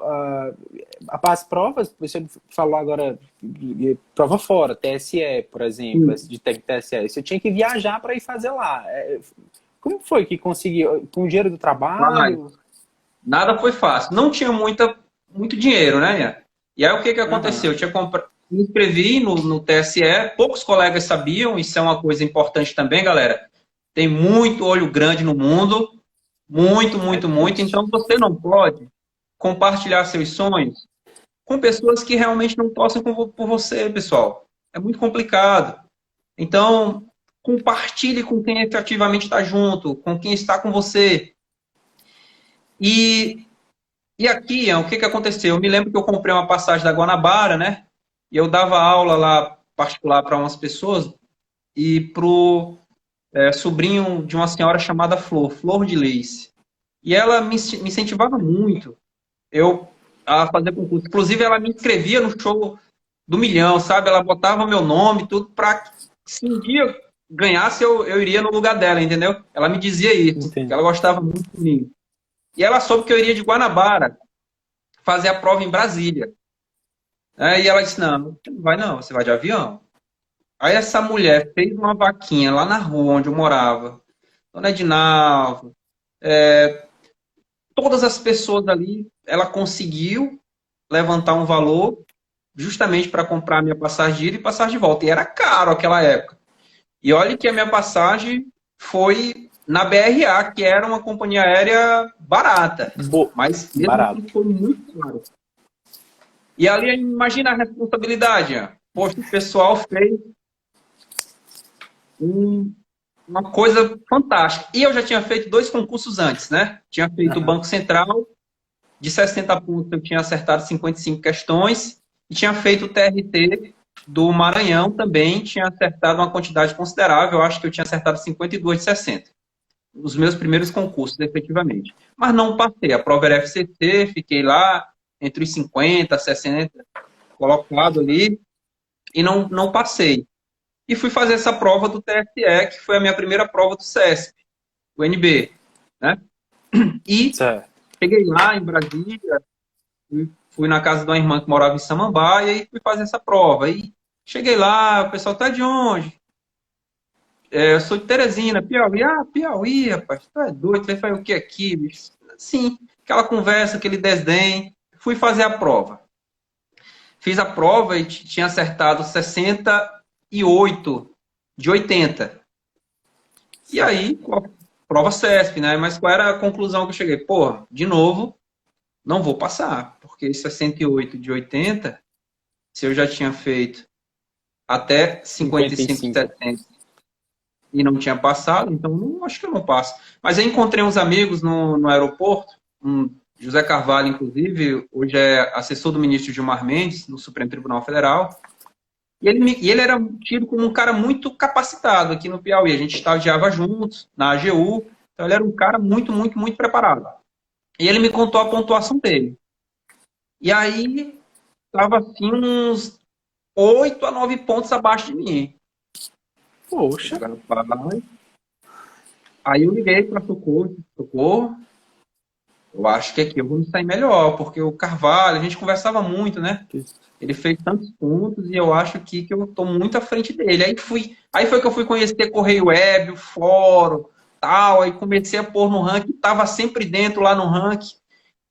as provas, você falou agora, prova fora, TSE, por exemplo, de TSE, você tinha que viajar para ir fazer lá. Como foi que conseguiu? Com o dinheiro do trabalho? Nada foi fácil. Não tinha muito dinheiro, né, Ian? E aí o que aconteceu? Me inscrevi no TSE, poucos colegas sabiam, isso é uma coisa importante também, galera. Tem muito olho grande no mundo, muito. Então você não pode compartilhar seus sonhos com pessoas que realmente não torcem por você, pessoal. É muito complicado. Então, compartilhe com quem efetivamente está junto, com quem está com você. E aqui, o que aconteceu? Eu me lembro que eu comprei uma passagem da Guanabara, né? E eu dava aula lá particular para umas pessoas e pro sobrinho de uma senhora chamada Flor de Leis. E ela me incentivava muito a fazer concurso. Inclusive, ela me inscrevia no show do Milhão, sabe? Ela botava meu nome, tudo, para se um dia ganhasse, eu iria no lugar dela, entendeu? Ela me dizia isso, que ela gostava muito de mim. E ela soube que eu iria de Guanabara fazer a prova em Brasília. E ela disse, não vai não, você vai de avião. Aí essa mulher fez uma vaquinha lá na rua onde eu morava. Dona Edinalva, todas as pessoas ali, ela conseguiu levantar um valor justamente para comprar a minha passagem de ida e passagem de volta. E era caro aquela época. E olha que a minha passagem foi na BRA, que era uma companhia aérea barata. Mas mesmo Barato. assim foi muito caro. E ali, imagina a responsabilidade. Poxa, o pessoal fez uma coisa fantástica. E eu já tinha feito 2 concursos antes, né? Tinha feito o Banco Central, de 60 pontos eu tinha acertado 55 questões, e tinha feito o TRT do Maranhão também, tinha acertado uma quantidade considerável, eu acho que eu tinha acertado 52 de 60. Os meus primeiros concursos, efetivamente. Mas não passei. A prova era FCC, fiquei lá entre os 50, 60, colocado ali, e não passei. E fui fazer essa prova do TSE, que foi a minha primeira prova do CESP, o NB, né? E Certo. cheguei lá em Brasília, fui na casa de uma irmã que morava em Samambaia e fui fazer essa prova. E cheguei lá, o pessoal tá de onde? Eu sou de Teresina, Piauí. Ah, Piauí, rapaz, tu é doido, vai fazer o que aqui, bicho? Sim, aquela conversa, aquele desdém. Fui fazer a prova. Fiz a prova e tinha acertado 68 de 80. E aí, prova CESP, né? Mas qual era a conclusão que eu cheguei? Porra, de novo, não vou passar, porque 68 de 80, se eu já tinha feito até 55 de 55. 70 e não tinha passado, então não, acho que eu não passo. Mas eu encontrei uns amigos no aeroporto, José Carvalho, inclusive, hoje é assessor do ministro Gilmar Mendes, no Supremo Tribunal Federal, e ele era tido como um cara muito capacitado aqui no Piauí. A gente estagiava juntos na AGU, então ele era um cara muito, muito, muito preparado. E ele me contou a pontuação dele. E aí, estava assim uns 8 a 9 pontos abaixo de mim. Poxa. Aí eu liguei para Socorro, eu acho que aqui eu vou me sair melhor, porque o Carvalho, a gente conversava muito, né? Ele fez tantos pontos e eu acho que eu estou muito à frente dele. Aí foi que eu fui conhecer Correio Web, o fórum, tal, aí comecei a pôr no ranking, estava sempre dentro lá no ranking.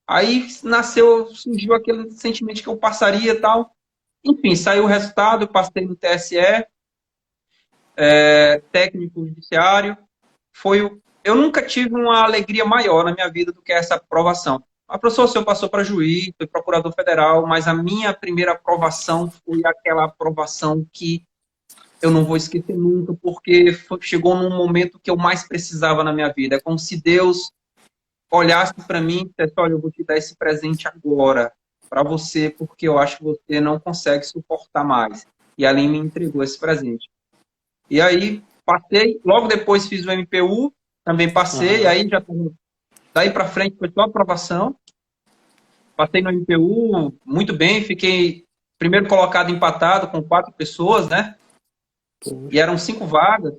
Aí surgiu aquele sentimento que eu passaria e tal. Enfim, saiu o resultado, eu passei no TSE, técnico judiciário. Eu nunca tive uma alegria maior na minha vida do que essa aprovação. A professor, o senhor passou para juiz, foi procurador federal, mas a minha primeira aprovação foi aquela aprovação que eu não vou esquecer nunca, porque chegou num momento que eu mais precisava na minha vida. É como se Deus olhasse para mim e dissesse, olha, eu vou te dar esse presente agora para você, porque eu acho que você não consegue suportar mais. E ali me entregou esse presente. E aí passei, logo depois fiz o MPU, também passei, aí já daí para frente foi só aprovação. Passei no MPU muito bem, fiquei primeiro colocado empatado com 4 pessoas, né? E eram 5 vagas.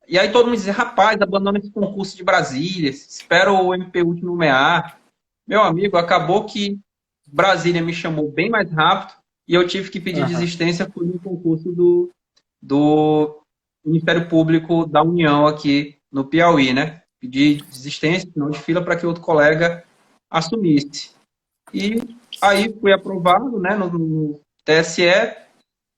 E aí todo mundo dizia, rapaz, abandona esse concurso de Brasília, espera o MPU te nomear. Meu amigo, acabou que Brasília me chamou bem mais rápido e eu tive que pedir desistência por um concurso do Ministério Público da União aqui no Piauí, né? Pedi desistência, não de fila, para que outro colega assumisse. E aí fui aprovado, né, no TSE.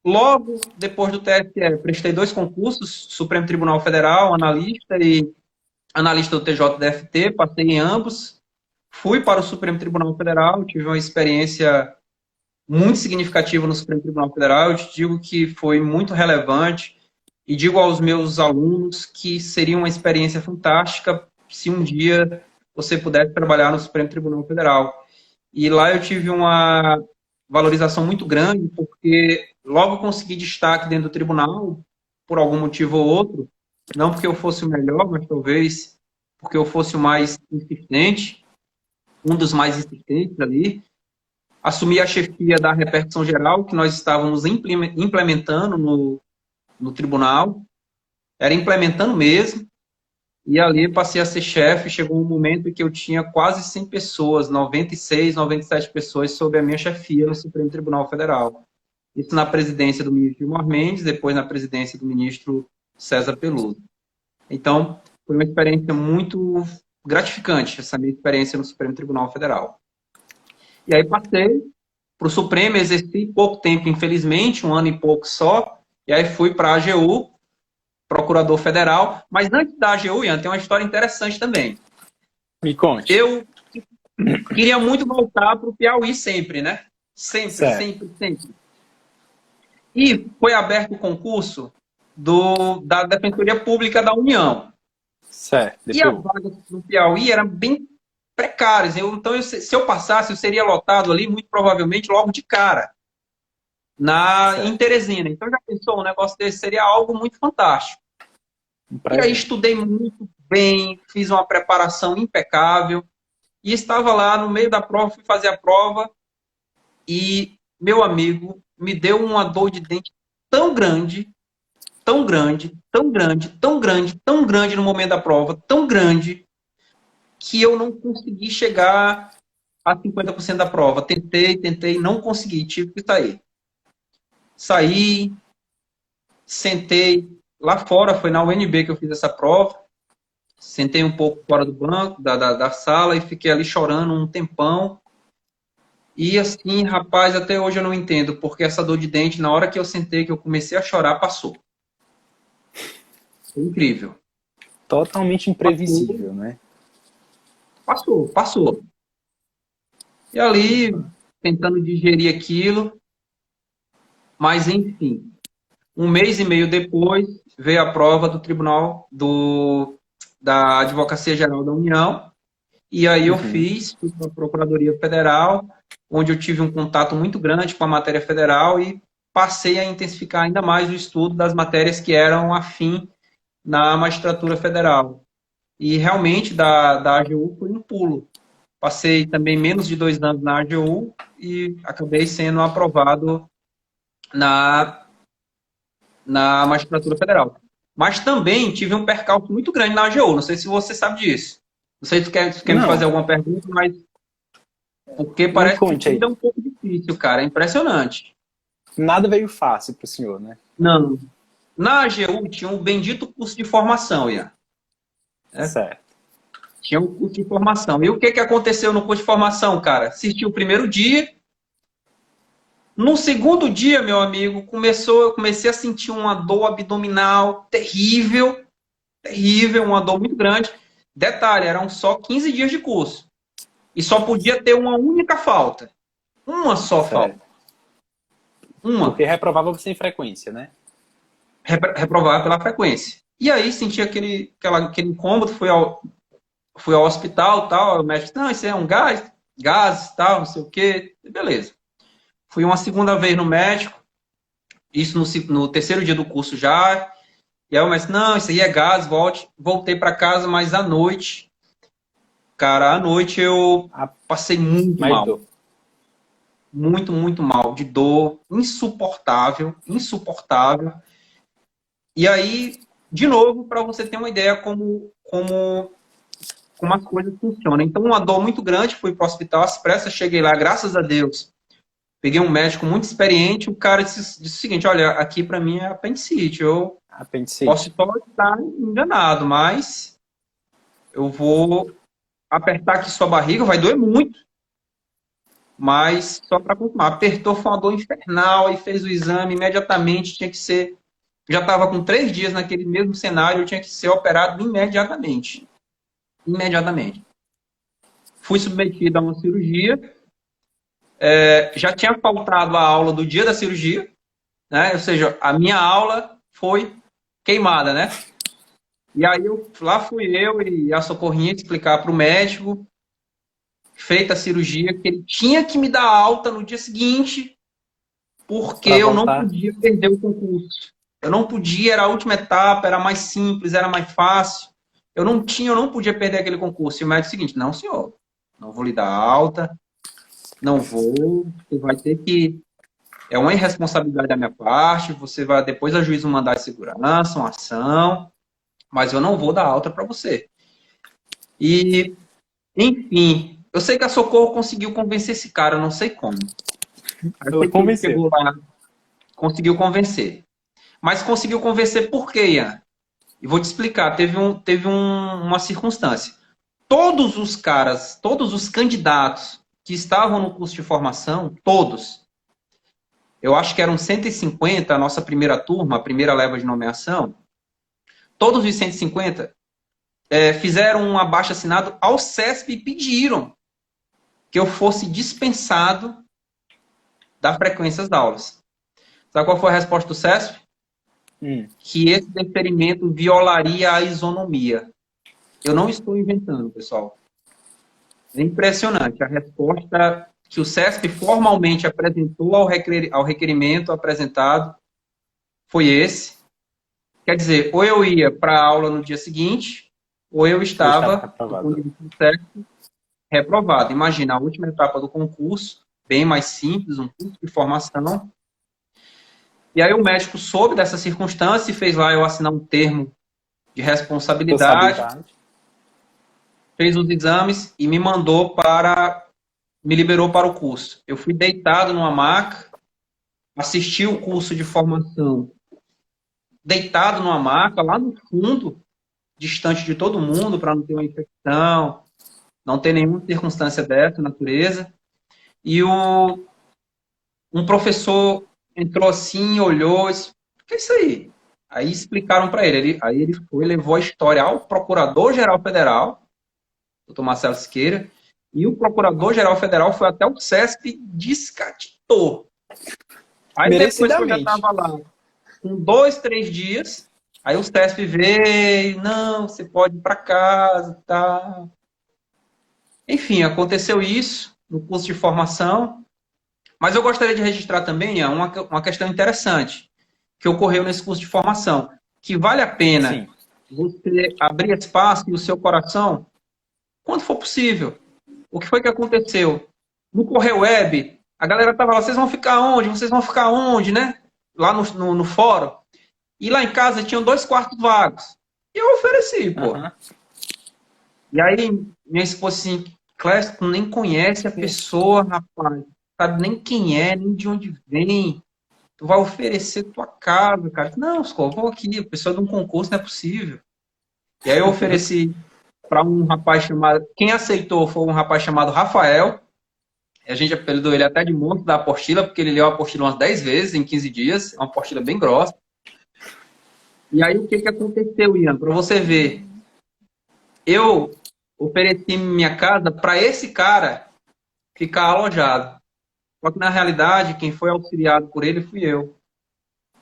Logo depois do TSE, prestei 2 concursos, Supremo Tribunal Federal, analista e analista do TJDFT, passei em ambos. Fui para o Supremo Tribunal Federal, tive uma experiência muito significativa no Supremo Tribunal Federal. Eu te digo que foi muito relevante e digo aos meus alunos que seria uma experiência fantástica se um dia você pudesse trabalhar no Supremo Tribunal Federal. E lá eu tive uma valorização muito grande, porque logo consegui destaque dentro do tribunal, por algum motivo ou outro, não porque eu fosse o melhor, mas talvez porque eu fosse o mais insistente, um dos mais insistentes ali. Assumi a chefia da repercussão geral, que nós estávamos implementando no tribunal, era implementando mesmo, e ali passei a ser chefe. Chegou um momento em que eu tinha quase 100 pessoas, 96, 97 pessoas sob a minha chefia no Supremo Tribunal Federal. Isso na presidência do ministro Gilmar Mendes, depois na presidência do ministro César Peluso. Então, foi uma experiência muito gratificante, essa minha experiência no Supremo Tribunal Federal. E aí passei para o Supremo, exerci pouco tempo, infelizmente, 1 ano e pouco só, e aí fui para a AGU, Procurador Federal. Mas antes da AGU, Ian, tem uma história interessante também. Me conte. Eu queria muito voltar para o Piauí sempre, né? Sempre, certo. sempre, sempre. E foi aberto o concurso da Defensoria Pública da União. Certo. E as vagas no Piauí eram bem precárias. Então, se eu passasse, eu seria lotado ali, muito provavelmente, logo de cara, em Teresina. Então, já pensou, um negócio desse seria algo muito fantástico. E aí, estudei muito bem, fiz uma preparação impecável, e estava lá no meio da prova, fui fazer a prova, e meu amigo me deu uma dor de dente tão grande, tão grande, tão grande, tão grande, tão grande no momento da prova, tão grande, que eu não consegui chegar a 50% da prova. Tentei, não consegui, tive que sair. Saí, sentei lá fora, foi na UNB que eu fiz essa prova, sentei um pouco fora do banco, da sala, e fiquei ali chorando um tempão. E assim, rapaz, até hoje eu não entendo, porque essa dor de dente, na hora que eu sentei, que eu comecei a chorar, passou. Foi incrível. Totalmente imprevisível, né? Passou. E ali, tentando digerir aquilo, mas enfim, 1 mês e meio depois, veio a prova do Tribunal da Advocacia Geral da União, e aí eu fui para a Procuradoria Federal, onde eu tive um contato muito grande com a matéria federal e passei a intensificar ainda mais o estudo das matérias que eram afim na magistratura federal. E realmente, da AGU foi um pulo. Passei também menos de 2 anos na AGU e acabei sendo aprovado na magistratura federal. Mas também tive um percalço muito grande na AGU. Não sei se você sabe disso. Não sei se tu quer me fazer alguma pergunta, mas... Porque parece que ainda é um pouco difícil, cara. É impressionante. Nada veio fácil para o senhor, né? Não. Na AGU tinha um bendito curso de formação, Ian. Certo. Tinha um curso de formação. E o que aconteceu no curso de formação, cara? Assisti o primeiro dia. No segundo dia, meu amigo, eu comecei a sentir uma dor abdominal terrível. Terrível, uma dor muito grande. Detalhe, eram só 15 dias de curso. E só podia ter uma única falta. Uma só falta. Uma. Porque reprovava você em frequência, né? Reprovava pela frequência. E aí senti aquele incômodo, fui ao hospital, tal, o médico disse, não, isso é um gases, tal, não sei o quê. Beleza. Fui uma segunda vez no médico, isso no terceiro dia do curso já, e aí o médico, não, isso aí é gases, voltei para casa, mas à noite, cara, à noite eu passei muito mal. Dor. Muito, muito mal, de dor, insuportável. E aí, de novo, para você ter uma ideia como as coisas funcionam. Então, uma dor muito grande, fui para o hospital às pressas, cheguei lá, graças a Deus. Peguei um médico muito experiente, o cara disse o seguinte, olha, aqui para mim é apendicite, eu posso só estar enganado, mas eu vou apertar aqui sua barriga, vai doer muito, mas só para confirmar, apertou, foi uma dor infernal, aí fez o exame, imediatamente tinha que ser, já estava com 3 dias naquele mesmo cenário, eu tinha que ser operado imediatamente. Fui submetido a uma cirurgia, já tinha faltado a aula do dia da cirurgia, né? Ou seja, a minha aula foi queimada, né? E aí lá fui eu e a socorrinha explicar para o médico, feita a cirurgia, que ele tinha que me dar alta no dia seguinte, porque eu não podia perder o concurso. Eu não podia, era a última etapa, era mais simples, era mais fácil. Eu não podia perder aquele concurso. E o médico disse o seguinte, não, senhor, não vou lhe dar alta, não vou, você vai ter que... É uma irresponsabilidade da minha parte, você vai depois a juízo mandar de segurança, uma ação, mas eu não vou dar alta para você. E, enfim, eu sei que a Socorro conseguiu convencer esse cara, eu não sei como. Ela convenceu. conseguiu convencer. Mas conseguiu convencer por quê, Ian? E vou te explicar. Uma circunstância. Todos os caras, todos os candidatos que estavam no curso de formação, todos, eu acho que eram 150, a nossa primeira turma, a primeira leva de nomeação, todos os 150 fizeram um abaixo-assinado ao CESP e pediram que eu fosse dispensado da frequência das aulas. Sabe qual foi a resposta do CESP? Que esse deferimento violaria a isonomia. Eu não estou inventando, pessoal. É impressionante. A resposta que o CESP formalmente apresentou ao requerimento apresentado foi esse. Quer dizer, ou eu ia para a aula no dia seguinte, ou eu estava reprovado. Imagina, a última etapa do concurso, bem mais simples, um curso de formação. E aí o médico soube dessa circunstância e fez lá eu assinar um termo de responsabilidade. Fez os exames e me liberou para o curso. Eu fui deitado numa maca, assisti o curso de formação deitado numa maca, lá no fundo, distante de todo mundo, para não ter uma infecção, não ter nenhuma circunstância dessa natureza. E um professor entrou assim, olhou, disse, o que é isso aí? Aí explicaram para ele. Aí ele foi, levou a história ao Procurador-Geral Federal, doutor Marcelo Siqueira, e o Procurador-Geral Federal foi até o CESP e descatitou. Aí depois que eu já estava lá, com 2, 3 dias, aí o CESP veio, não, você pode ir para casa, tá. Enfim, aconteceu isso no curso de formação, mas eu gostaria de registrar também uma questão interessante que ocorreu nesse curso de formação, que vale a pena você abrir espaço no seu coração quando for possível. O que foi que aconteceu? No Correio Web, a galera estava lá, vocês vão ficar onde? Vocês vão ficar onde, né? Lá no fórum. E lá em casa tinham 2 quartos vagos. E eu ofereci, pô. E aí, minha esposa assim, Clécio, tu nem conhece a pessoa, rapaz. Sabe nem quem é, nem de onde vem. Tu vai oferecer tua casa, cara. Não, Scott, vou aqui. A pessoa de um concurso não é possível. E aí eu ofereci para um rapaz chamado... Quem aceitou foi um rapaz chamado Rafael. A gente apelidou ele até de monstro da apostila, porque ele leu a apostila umas 10 vezes em 15 dias. É uma apostila bem grossa. E aí o que aconteceu, Ian? Para você ver. Eu ofereci minha casa para esse cara ficar alojado. Só que na realidade, quem foi auxiliado por ele fui eu.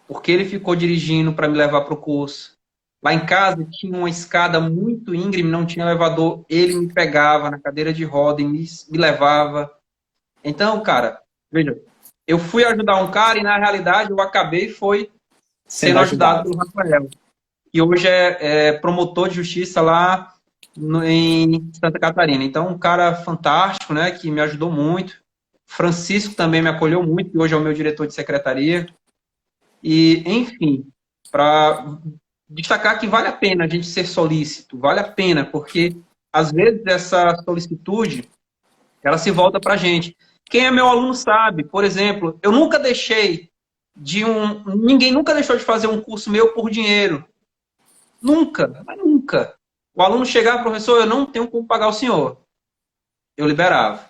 Porque ele ficou dirigindo para me levar para o curso. Lá em casa tinha uma escada muito íngreme, não tinha elevador. Ele me pegava na cadeira de roda e me levava. Então, cara, veja, eu fui ajudar um cara e na realidade eu acabei sendo ajudado pelo Rafael. Que hoje é promotor de justiça lá em Santa Catarina. Então, um cara fantástico, né, que me ajudou muito. Francisco também me acolheu muito, que hoje é o meu diretor de secretaria. E, enfim, para destacar que vale a pena a gente ser solícito, vale a pena, porque às vezes essa solicitude, ela se volta para a gente. Quem é meu aluno sabe, por exemplo, eu nunca deixei ninguém nunca deixou de fazer um curso meu por dinheiro. Nunca, mas nunca. O aluno chegava, professor, eu não tenho como pagar o senhor. Eu liberava.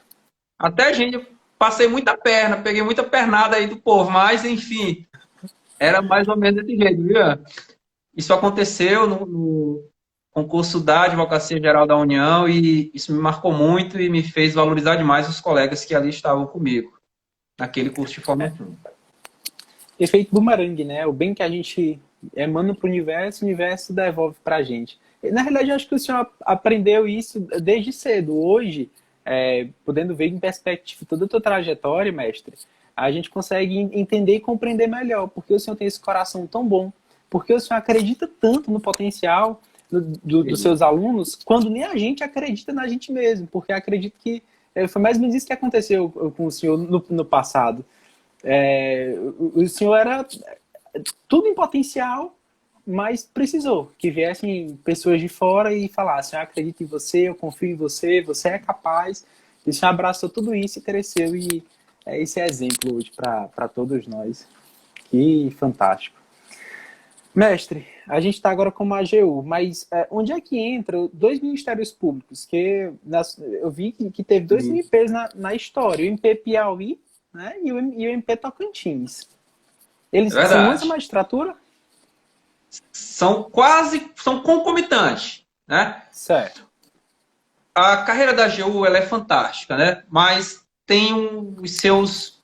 Até, gente, passei muita perna, peguei muita pernada aí do povo, mas, enfim, era mais ou menos desse jeito, viu? Isso aconteceu no concurso da Advocacia Geral da União e isso me marcou muito e me fez valorizar demais os colegas que ali estavam comigo, naquele curso de formação. Efeito bumerangue, né? O bem que a gente emana para o universo devolve para a gente. Na realidade, eu acho que o senhor aprendeu isso desde cedo. Hoje, podendo ver em perspectiva toda a tua trajetória, mestre, a gente consegue entender e compreender melhor porque o senhor tem esse coração tão bom, porque o senhor acredita tanto no potencial dos seus alunos, quando nem a gente acredita na gente mesmo, porque acredito que foi mais ou menos isso que aconteceu com o senhor no passado. O senhor era tudo em potencial, mas precisou que viessem pessoas de fora e falassem, eu acredito em você, eu confio em você, você é capaz. E o senhor abraçou tudo isso e cresceu, e é esse exemplo hoje para todos nós, Que fantástico. Mestre, a gente está agora com a AGU, mas onde é que entra dois ministérios públicos? Que eu vi que teve dois MPs na história, o MP Piauí, né, e o MP Tocantins. Eles É são antes verdade. da magistratura? São concomitantes, né? Certo. A carreira da AGU ela é fantástica, né? Mas tem os seus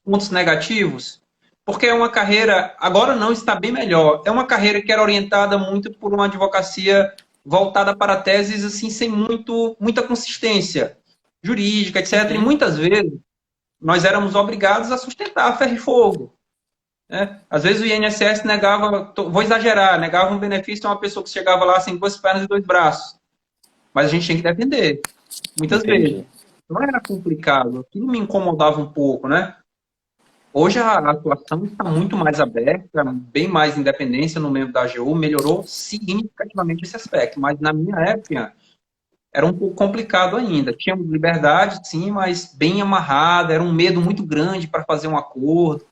pontos negativos, porque é uma carreira, agora não está bem melhor, é uma carreira que era orientada muito por uma advocacia voltada para teses assim, sem muita consistência jurídica, etc. E muitas vezes nós éramos obrigados a sustentar a ferro e fogo. Né? Às vezes o INSS negava, vou exagerar, negava um benefício a uma pessoa que chegava lá sem duas pernas e dois braços. Mas a gente tinha que defender, muitas vezes. Entendi. Não era complicado, aquilo me incomodava um pouco, né? Hoje a atuação está muito mais aberta, bem mais independência no membro da AGU, melhorou significativamente esse aspecto, mas na minha época era um pouco complicado ainda. Tínhamos liberdade, sim, mas bem amarrada, era um medo muito grande para fazer um acordo.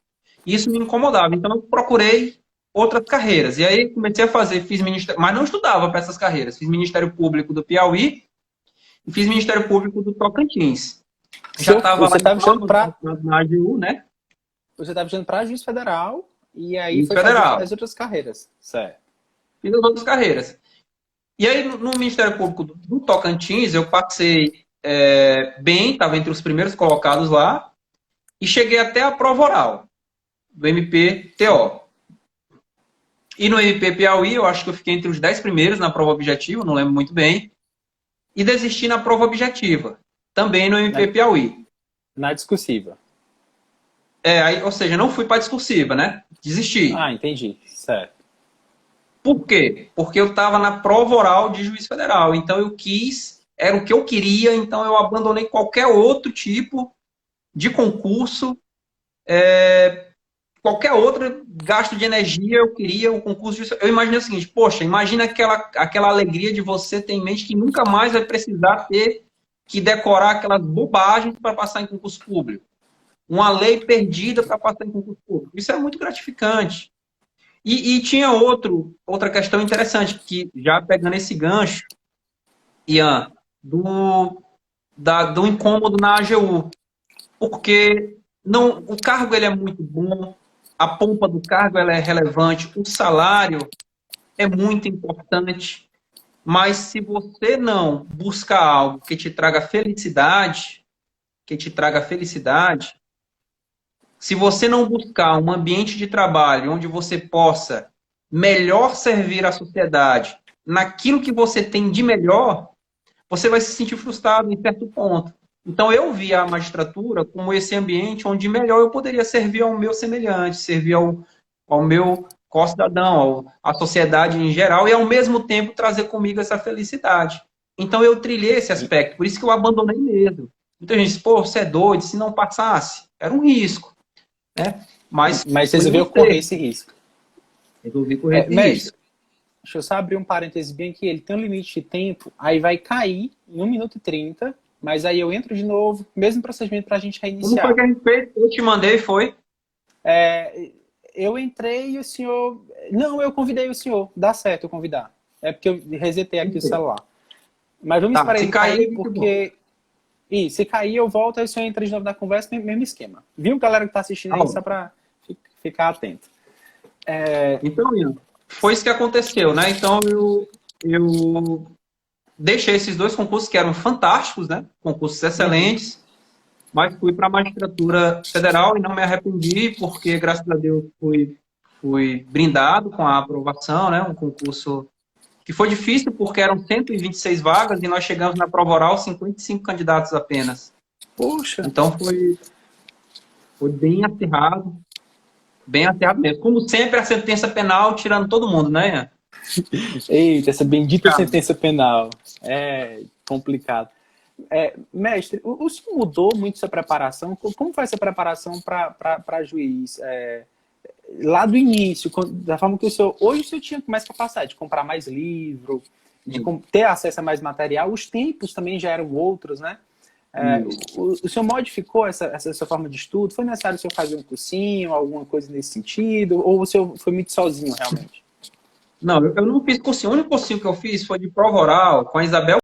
E isso me incomodava, então eu procurei outras carreiras. E aí comecei a fazer, fiz ministério, mas não estudava para essas carreiras. Fiz Ministério Público do Piauí e fiz Ministério Público do Tocantins. Já estava lá Você estava estudando para na AGU, né? Você estava estudando para juiz federal e aí Juiz foi fazer federal. as outras carreiras. Certo. Fiz as outras carreiras. E aí, no Ministério Público do Tocantins, eu passei bem, estava entre os primeiros colocados lá, e cheguei até a prova oral do MP-TO. E no MP Piauí, eu acho que eu fiquei entre os 10 primeiros na prova objetiva, não lembro muito bem, e desisti na prova objetiva, também no MP Piauí. Na discursiva. Ou seja, não fui para a discursiva, né? Desisti. Ah, entendi. Certo. Por quê? Porque eu estava na prova oral de juiz federal. Então eu era o que eu queria, então eu abandonei qualquer outro tipo de concurso, qualquer outro gasto de energia, eu queria o concurso de... Eu imaginei o seguinte, poxa, imagina aquela alegria de você ter em mente que nunca mais vai precisar ter que decorar aquelas bobagens para passar em concurso público. Uma lei perdida para passar em concurso público. Isso é muito gratificante. E tinha outra questão interessante, que já pegando esse gancho, Ian, do incômodo na AGU. Porque o cargo ele é muito bom, a pompa do cargo ela é relevante, o salário é muito importante, mas se você não buscar algo que te traga felicidade, se você não buscar um ambiente de trabalho onde você possa melhor servir a sociedade naquilo que você tem de melhor, você vai se sentir frustrado em certo ponto. Então, eu vi a magistratura como esse ambiente onde melhor eu poderia servir ao meu semelhante, servir ao meu co-cidadão, à sociedade em geral, e ao mesmo tempo trazer comigo essa felicidade. Então, eu trilhei esse aspecto, por isso que eu abandonei mesmo. Muita gente diz, pô, você é doido, se não passasse, era um risco. Né? Mas você resolveu correr esse risco. Resolvi correr esse risco. Deixa eu só abrir um parênteses bem aqui. Ele tem um limite de tempo, aí vai cair em 1 minuto e 30, mas aí eu entro de novo, mesmo procedimento para a gente reiniciar. Como foi que a gente fez? Eu te mandei, foi? Eu entrei e o senhor... Não, eu convidei o senhor. Dá certo eu convidar. É porque eu resetei aqui o celular. Mas vamos esperar ele cair, porque... Isso, se cair eu volto, aí o senhor entra de novo na conversa, mesmo esquema. Viu, galera que está assistindo aí, só para ficar atento. Então, Ian, foi isso que aconteceu, né? Então, eu deixei esses 2 concursos que eram fantásticos, né? Concursos excelentes, mas fui para a magistratura federal e não me arrependi, porque, graças a Deus, fui brindado com a aprovação, né? Um concurso que foi difícil porque eram 126 vagas e nós chegamos na prova oral 55 candidatos apenas. Poxa! Então foi bem acirrado mesmo. Como sempre, a sentença penal tirando todo mundo, né, Ian? Eita, essa bendita sentença penal. É complicado. Mestre, o senhor mudou muito sua preparação? Como foi essa preparação para juiz? Lá do início, da forma que hoje o senhor tinha mais capacidade de comprar mais livro, de ter acesso a mais material, os tempos também já eram outros, né? O senhor modificou essa sua forma de estudo? Foi necessário o senhor fazer um cursinho, alguma coisa nesse sentido? Ou o senhor foi muito sozinho, realmente? Não, eu não fiz cursinho. O único cursinho que eu fiz foi de prova oral com a Isabel